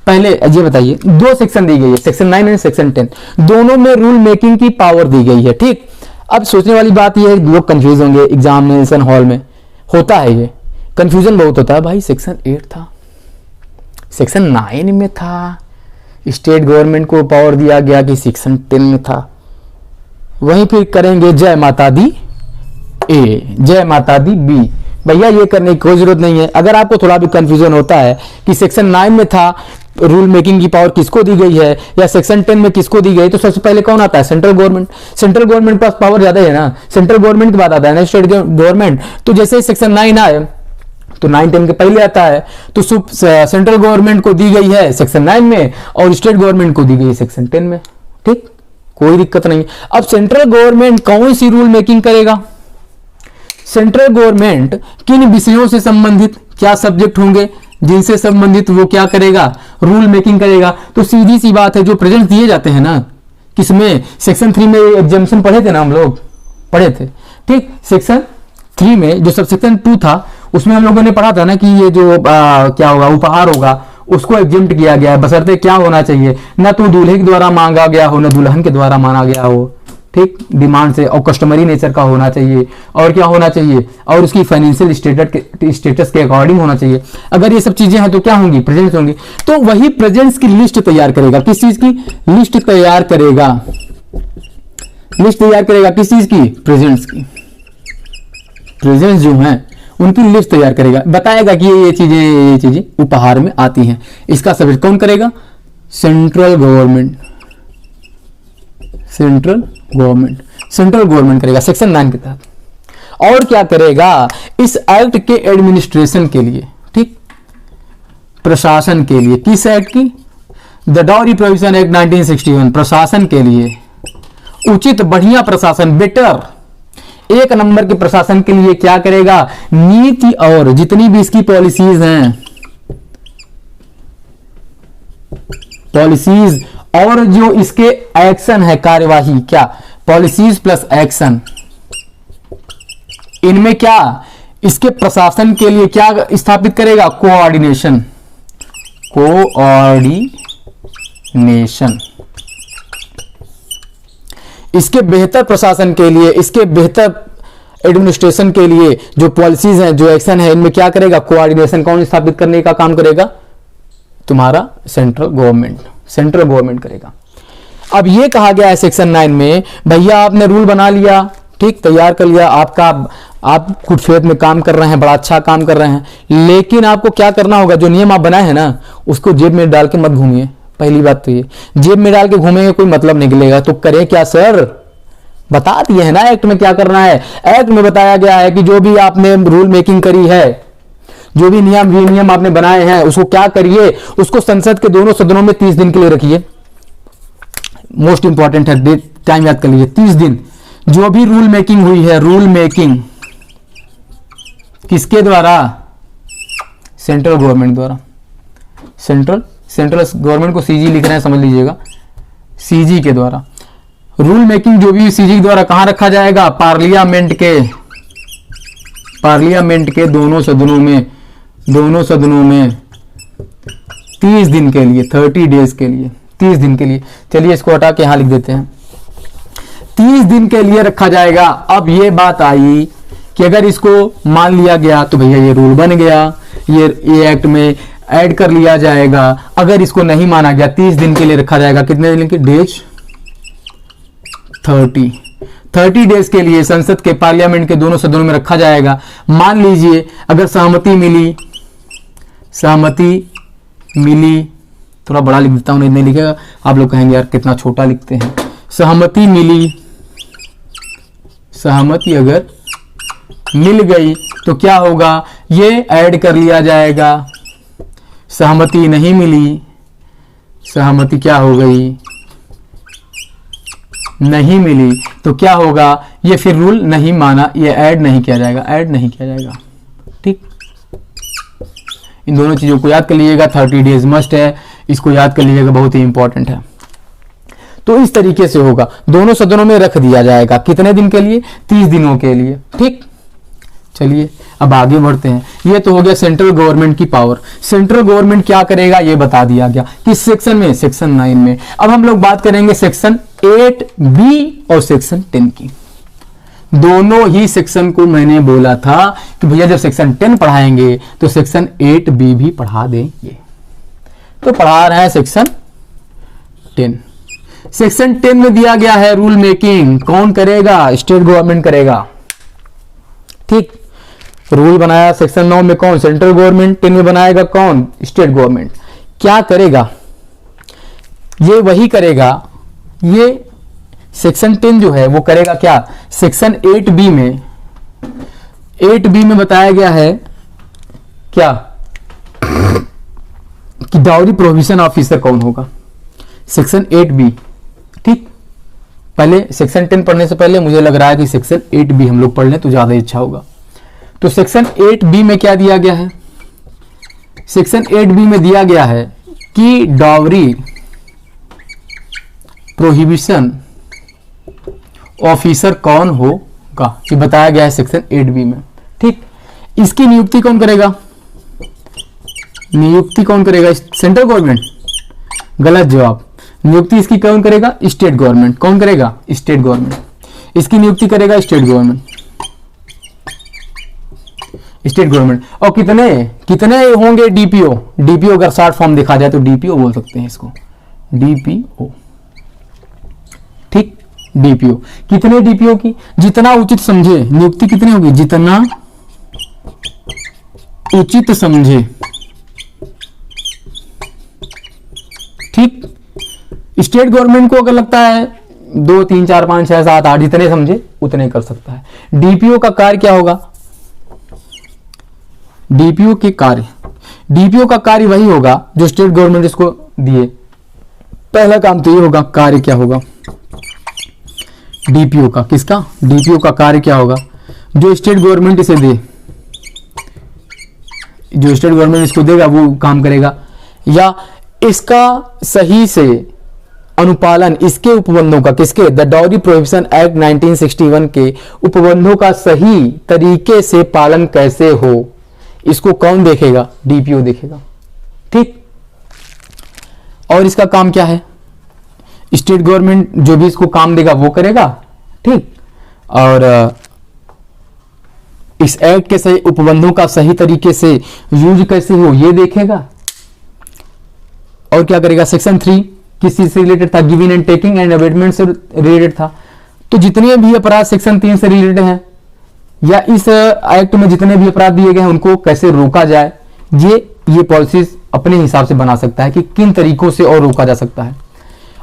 पहले ये बताइए, दो सेक्शन दी गई है, सेक्शन 9 एंड सेक्शन 10, दोनों में रूल मेकिंग की पावर दी गई है। ठीक, अब सोचने वाली बात यह है, लोग कंफ्यूज होंगे एग्जामिनेशन हॉल में, होता है ये कंफ्यूजन बहुत होता है, भाई सेक्शन 8 था, सेक्शन 9 में था, स्टेट गवर्नमेंट को पावर दिया गया कि सेक्शन 10 में था। वहीं फिर करेंगे जय माता दी ए, जय माता दी बी, भैया ये करने की कोई जरूरत नहीं है। अगर आपको थोड़ा भी कंफ्यूजन होता है कि सेक्शन 9 में था रूल मेकिंग की पावर किसको दी गई है या सेक्शन 10 में किसको दी गई, तो सबसे पहले कौन आता है, सेंट्रल गवर्नमेंट। सेंट्रल गवर्नमेंट के पास पावर ज्यादा है ना, सेंट्रल गवर्नमेंट की बात आता है ना, स्टेट गवर्नमेंट। तो जैसे सेक्शन 9 आए तो 9-10 के पहले आता है, तो सेंट्रल गवर्नमेंट को दी गई है सेक्शन 9 में और स्टेट गवर्नमेंट को दी गई है सेक्शन 10 में। ठीक, कोई दिक्कत नहीं। अब सेंट्रल गवर्नमेंट कौन सी रूल मेकिंग करेगा, सेंट्रल गवर्नमेंट किन विषयों से संबंधित, क्या सब्जेक्ट होंगे जिनसे संबंधित वो क्या करेगा, रूल मेकिंग करेगा। तो सीधी सी बात है, जो प्रेजेंट दिए जाते हैं ना, किसमें, सेक्शन 3 में एग्जाम्पशन पढ़े थे ना, हम लोग पढ़े थे। ठीक, सेक्शन 3 में जो सब सेक्शन 2 था उसमें हम लोगों ने पढ़ा था ना कि ये जो क्या होगा, उपहार होगा, उसको एग्जेम्प्ट किया गया है, बशर्ते क्या होना चाहिए, ना तो दूल्हे के द्वारा मांगा गया हो, ना दुल्हन के द्वारा मांगा गया हो। ठीक, डिमांड से, और कस्टमरी नेचर का होना चाहिए, और क्या होना चाहिए, और उसकी फाइनेंशियल स्टेटस के अकॉर्डिंग होना चाहिए। अगर ये सब चीजें हैं तो क्या होंगी, प्रेजेंस होंगी। तो वही प्रेजेंस की लिस्ट तैयार करेगा, किस चीज की लिस्ट तैयार करेगा, लिस्ट तैयार करेगा किस चीज की, प्रेजेंस की। प्रेजेंस जो है उनकी लिस्ट तैयार करेगा, बताएगा कि ये चीजें उपहार में आती हैं। इसका सब्जेक्ट कौन करेगा, सेंट्रल गवर्नमेंट, सेंट्रल गवर्नमेंट करेगा सेक्शन 9 के तहत। और क्या करेगा, इस एक्ट के एडमिनिस्ट्रेशन के लिए, ठीक, प्रशासन के लिए, किस एक्ट की, द डाउरी प्रोहिबिशन एक्ट 1961, प्रशासन के लिए, उचित बढ़िया प्रशासन, बेटर, एक नंबर के प्रशासन के लिए क्या करेगा, नीति और जितनी भी इसकी पॉलिसीज हैं, पॉलिसीज और जो इसके एक्शन है, कार्यवाही, क्या पॉलिसीज प्लस एक्शन, इनमें क्या इसके प्रशासन के लिए क्या स्थापित करेगा, कोऑर्डिनेशन, इसके बेहतर प्रशासन के लिए, इसके बेहतर एडमिनिस्ट्रेशन के लिए जो पॉलिसीज हैं, जो एक्शन है, इनमें क्या करेगा, कोऑर्डिनेशन कौन स्थापित करने का काम करेगा, तुम्हारा सेंट्रल गवर्नमेंट करेगा। अब ये कहा गया है सेक्शन 9 में, भैया आपने रूल बना लिया, ठीक, तैयार कर लिया, आप गुड फेथ में काम कर रहे हैं, बड़ा अच्छा काम कर रहे हैं, लेकिन आपको क्या करना होगा, जो नियम आप बनाए हैं ना, उसको जेब में डाल के मत घूमिए। पहली बात तो ये, जेब में डाल के घूमेंगे कोई मतलब निकलेगा। तो करें क्या सर, बता दिए है ना एक्ट में क्या करना है। एक्ट में बताया गया है कि जो भी आपने रूल मेकिंग करी है, जो भी नियम आपने बनाए हैं, उसको क्या करिए, उसको संसद के दोनों सदनों में 30 दिन के लिए रखिए। मोस्ट इंपॉर्टेंट है, टाइम याद कर लीजिए, 30 दिन। जो भी रूल मेकिंग हुई है, रूल मेकिंग किसके द्वारा, सेंट्रल गवर्नमेंट द्वारा। सेंट्रल गवर्नमेंट को सीजी लिख रहे हैं, समझ लीजिएगा, सीजी के द्वारा रूल मेकिंग जो भी सीजी के द्वारा कहां रखा जाएगा, पार्लियामेंट के दोनों सदनों में 30 दिन के लिए, 30 डेज के लिए, 30 दिन के लिए। चलिए इसको हटा के यहां लिख देते हैं, 30 दिन के लिए रखा जाएगा। अब ये बात आई कि अगर इसको मान लिया गया तो भैया ये रूल बन गया, ये एक्ट में ऐड कर लिया जाएगा। अगर इसको नहीं माना गया 30 दिन के लिए रखा जाएगा। कितने दिन के डेज? 30 डेज के लिए संसद के पार्लियामेंट के दोनों सदनों में रखा जाएगा। मान लीजिए अगर सहमति मिली, थोड़ा बड़ा लिख देता हूं, नहीं लिखेगा आप लोग कहेंगे यार कितना छोटा लिखते हैं। सहमति मिली, सहमति अगर मिल गई तो क्या होगा? ये ऐड कर लिया जाएगा। सहमति नहीं मिली, सहमति क्या हो गई? नहीं मिली तो क्या होगा? ये फिर रूल नहीं माना, ये ऐड नहीं किया जाएगा, ऐड नहीं किया जाएगा। ठीक, इन दोनों चीजों को याद कर लीजिएगा। 30 डेज मस्ट है, इसको याद कर लीजिएगा, बहुत ही इंपॉर्टेंट है। तो इस तरीके से होगा, दोनों सदनों में रख दिया जाएगा। कितने दिन के लिए? 30 दिनों के लिए। ठीक, चलिए अब आगे बढ़ते हैं। ये तो हो गया सेंट्रल गवर्नमेंट की पावर। सेंट्रल गवर्नमेंट क्या करेगा ये बता दिया गया। किस सेक्शन में? सेक्शन 9 में। अब हम लोग बात करेंगे सेक्शन 8B और सेक्शन 10 की। दोनों ही सेक्शन को मैंने बोला था कि भैया जब सेक्शन 10 पढ़ाएंगे तो सेक्शन 8B भी पढ़ा देंगे। तो पढ़ा रहा है सेक्शन 10। सेक्शन 10 में दिया गया है रूल मेकिंग। कौन करेगा? स्टेट गवर्नमेंट करेगा। ठीक, रूल बनाया सेक्शन 9 में कौन? Central government. 10 में बनाएगा कौन? State government. क्या करेगा? ये वही करेगा। ये सेक्शन 10 जो है वो करेगा क्या? सेक्शन 8B में, 8B में बताया गया है क्या कि डाउरी प्रोहिबिशन ऑफिसर कौन होगा? Section 8B। ठीक, पहले सेक्शन 10 पढ़ने से पहले मुझे लग रहा है कि सेक्शन 8B हम लोग पढ़ लें तो ज्यादा अच्छा होगा। तो सेक्शन 8B में क्या दिया गया है? सेक्शन 8B में दिया गया है कि डाउरी प्रोहिबिशन ऑफिसर कौन होगा, ये बताया गया है सेक्शन 8B में। ठीक, इसकी नियुक्ति कौन करेगा? नियुक्ति कौन करेगा? Central government. गलत जवाब। नियुक्ति इसकी कौन करेगा? State government. कौन करेगा? State government. इसकी नियुक्ति करेगा स्टेट गवर्नमेंट, स्टेट गवर्नमेंट। और कितने होंगे? डीपीओ। डीपीओ अगर शॉर्ट फॉर्म देखा जाए तो डीपीओ बोल सकते हैं इसको, डीपीओ। ठीक, डीपीओ। कितने डीपीओ की? जितना उचित समझे। नियुक्ति कितनी होगी? जितना उचित समझे। ठीक, स्टेट गवर्नमेंट को अगर लगता है 2, 3, 4, 5, 6, 7, 8 जितने समझे उतने कर सकता है। डीपीओ का कार्य क्या होगा? डीपीओ का कार्य वही होगा जो स्टेट गवर्नमेंट इसको दिए। पहला काम तो ये होगा, कार्य क्या होगा डीपीओ का? किसका? डीपीओ का कार्य क्या होगा? जो स्टेट गवर्नमेंट इसे दे, जो स्टेट गवर्नमेंट इसको देगा वो काम करेगा, या इसका सही से अनुपालन, इसके उपबंधों का, किसके? द डाउरी प्रोहिबिशन एक्ट 1961 के उपबंधों का सही तरीके से पालन कैसे हो, इसको कौन देखेगा? डीपीओ देखेगा। ठीक, और इसका काम क्या है? स्टेट गवर्नमेंट जो भी इसको काम देगा वो करेगा। ठीक, और इस एक्ट के सही उपबंधों का सही तरीके से यूज कैसे हो ये देखेगा। और क्या करेगा? सेक्शन 3 किस चीज से रिलेटेड था? Giving and taking and abetment से रिलेटेड था। तो जितने भी अपराध सेक्शन 3 से रिलेटेड हैं या इस एक्ट में जितने भी अपराध दिए गए हैं उनको कैसे रोका जाए, ये पॉलिसीज अपने हिसाब से बना सकता है कि किन तरीकों से और रोका जा सकता है।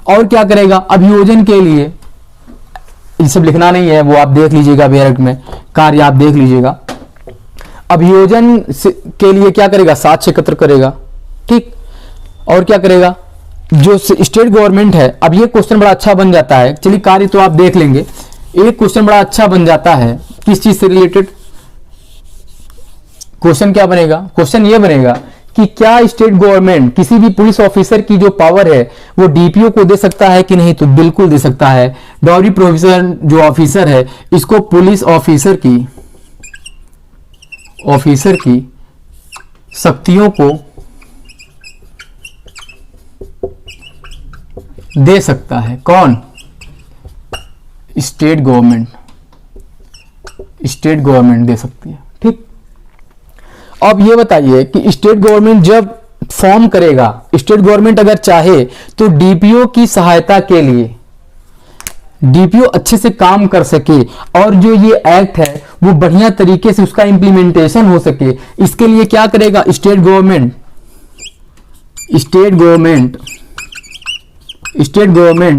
और क्या करेगा? अभियोजन के लिए, ये सब लिखना नहीं है, वो आप देख लीजिएगा एक्ट में, कार्य आप देख लीजिएगा। अभियोजन के लिए क्या करेगा? साक्ष्य एकत्र करेगा। ठीक, और क्या करेगा? जो स्टेट गवर्नमेंट है, अब ये क्वेश्चन बड़ा अच्छा बन जाता है। चलिए कार्य तो आप देख लेंगे, एक क्वेश्चन बड़ा अच्छा बन जाता है किस चीज से रिलेटेड। क्वेश्चन क्या बनेगा? क्वेश्चन ये बनेगा कि क्या स्टेट गवर्नमेंट किसी भी पुलिस ऑफिसर की जो पावर है वो डीपीओ को दे सकता है कि नहीं? तो बिल्कुल दे सकता है। डाउरी प्रोहिबिशन जो ऑफिसर है इसको पुलिस ऑफिसर की शक्तियों को दे सकता है। कौन? स्टेट गवर्नमेंट दे सकती है। ठीक, अब ये बताइए कि स्टेट गवर्नमेंट जब फॉर्म करेगा। स्टेट गवर्नमेंट अगर चाहे तो डीपीओ की सहायता के लिए, डीपीओ अच्छे से काम कर सके और जो ये एक्ट है वो बढ़िया तरीके से उसका इंप्लीमेंटेशन हो सके, इसके लिए क्या करेगा स्टेट गवर्नमेंट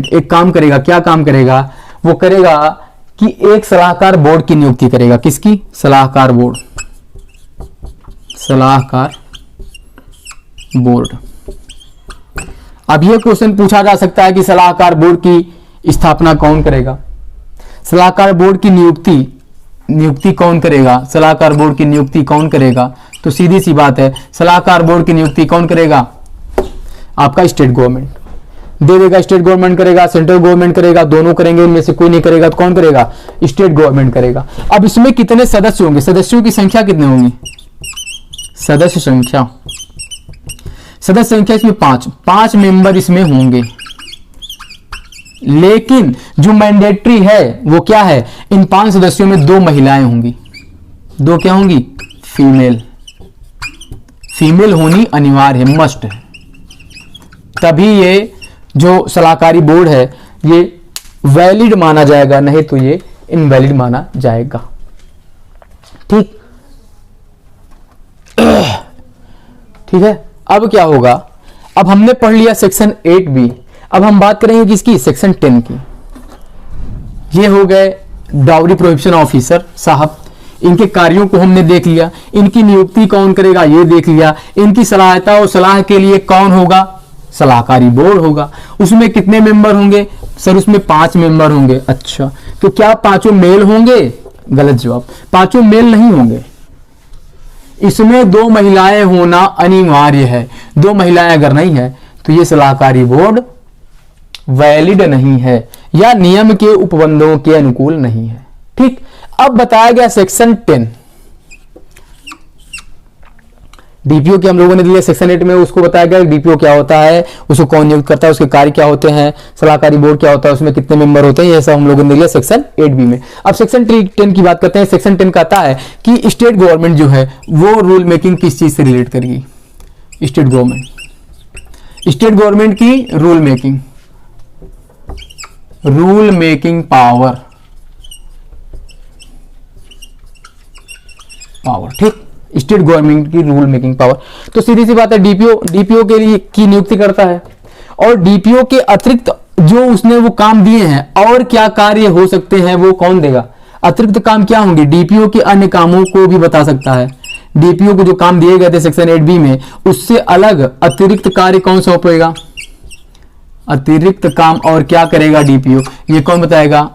एक काम करेगा। क्या काम करेगा? वो करेगा कि एक सलाहकार बोर्ड की नियुक्ति करेगा। किसकी? सलाहकार बोर्ड। अब यह क्वेश्चन पूछा जा सकता है कि सलाहकार बोर्ड की स्थापना कौन करेगा? सलाहकार बोर्ड की नियुक्ति कौन करेगा? सलाहकार बोर्ड की नियुक्ति कौन करेगा? तो सीधी सी बात है, सलाहकार बोर्ड की नियुक्ति कौन करेगा? आपका स्टेट गवर्नमेंट दे देगा। स्टेट गवर्नमेंट करेगा, सेंट्रल गवर्नमेंट करेगा, दोनों करेंगे, इनमें से कोई नहीं करेगा तो कौन करेगा? स्टेट गवर्नमेंट करेगा। अब इसमें कितने सदस्य होंगे? सदस्यों की संख्या कितने होंगी? सदस्य संख्या इसमें 5 मेंबर इसमें होंगे। लेकिन जो मैंडेटरी है वो क्या है? इन 5 सदस्यों में 2 महिलाएं होंगी। 2 क्या होंगी? फीमेल होनी अनिवार्य है, मस्ट है। तभी ये जो सलाहकारी बोर्ड है ये वैलिड माना जाएगा, नहीं तो ये इनवैलिड माना जाएगा। ठीक है। अब क्या होगा? अब हमने पढ़ लिया सेक्शन 8B। अब हम बात करेंगे किसकी? सेक्शन 10 की। ये हो गए डाउरी प्रोहिबिशन ऑफिसर साहब, इनके कार्यों को हमने देख लिया। इनकी नियुक्ति कौन करेगा ये देख लिया। इनकी सलाहता और सलाह के लिए कौन होगा? सलाहकारी बोर्ड होगा। उसमें कितने मेंबर होंगे? सर उसमें 5 मेंबर होंगे। अच्छा, तो क्या 5 मेल होंगे? गलत जवाब, 5 मेल नहीं होंगे। इसमें 2 महिलाएं होना अनिवार्य है। 2 महिलाएं अगर नहीं है तो ये सलाहकारी बोर्ड वैलिड नहीं है या नियम के उपबंधों के अनुकूल नहीं है। ठीक। अब बताया गया सेक्शन 10 डीपीओ के हम लोगों ने दिया। सेक्शन 8 में उसको बताया गया डीपीओ क्या होता है, उसको कौन नियुक्त करता है, उसके कार्य क्या होते हैं, सलाहकारी बोर्ड क्या होता है, उसमें कितने मेंबर होते हैं, ये सब हम लोगों ने दिया सेक्शन 8B में। अब सेक्शन 10 की बात करते हैं। सेक्शन 10 कहता है कि स्टेट गवर्नमेंट जो है वो रूल मेकिंग किस चीज से रिलेट करेगी? स्टेट गवर्नमेंट की रूल मेकिंग पावर। ठीक, स्टेट गवर्नमेंट की रूल मेकिंग पावर। तो सीधी सी बात है, डीपीओ के लिए की नियुक्ति करता है और डीपीओ के अतिरिक्त जो उसने वो काम दिए हैं और क्या कार्य हो सकते हैं वो कौन देगा? अतिरिक्त काम क्या होंगे? डीपीओ के अन्य कामों को भी बता सकता है। डीपीओ को जो काम दिए गए थे सेक्शन 8B में, उससे अलग अतिरिक्त कार्य कौन सौंपेगा? अतिरिक्त काम और क्या करेगा डीपीओ? ये कौन बताएगा?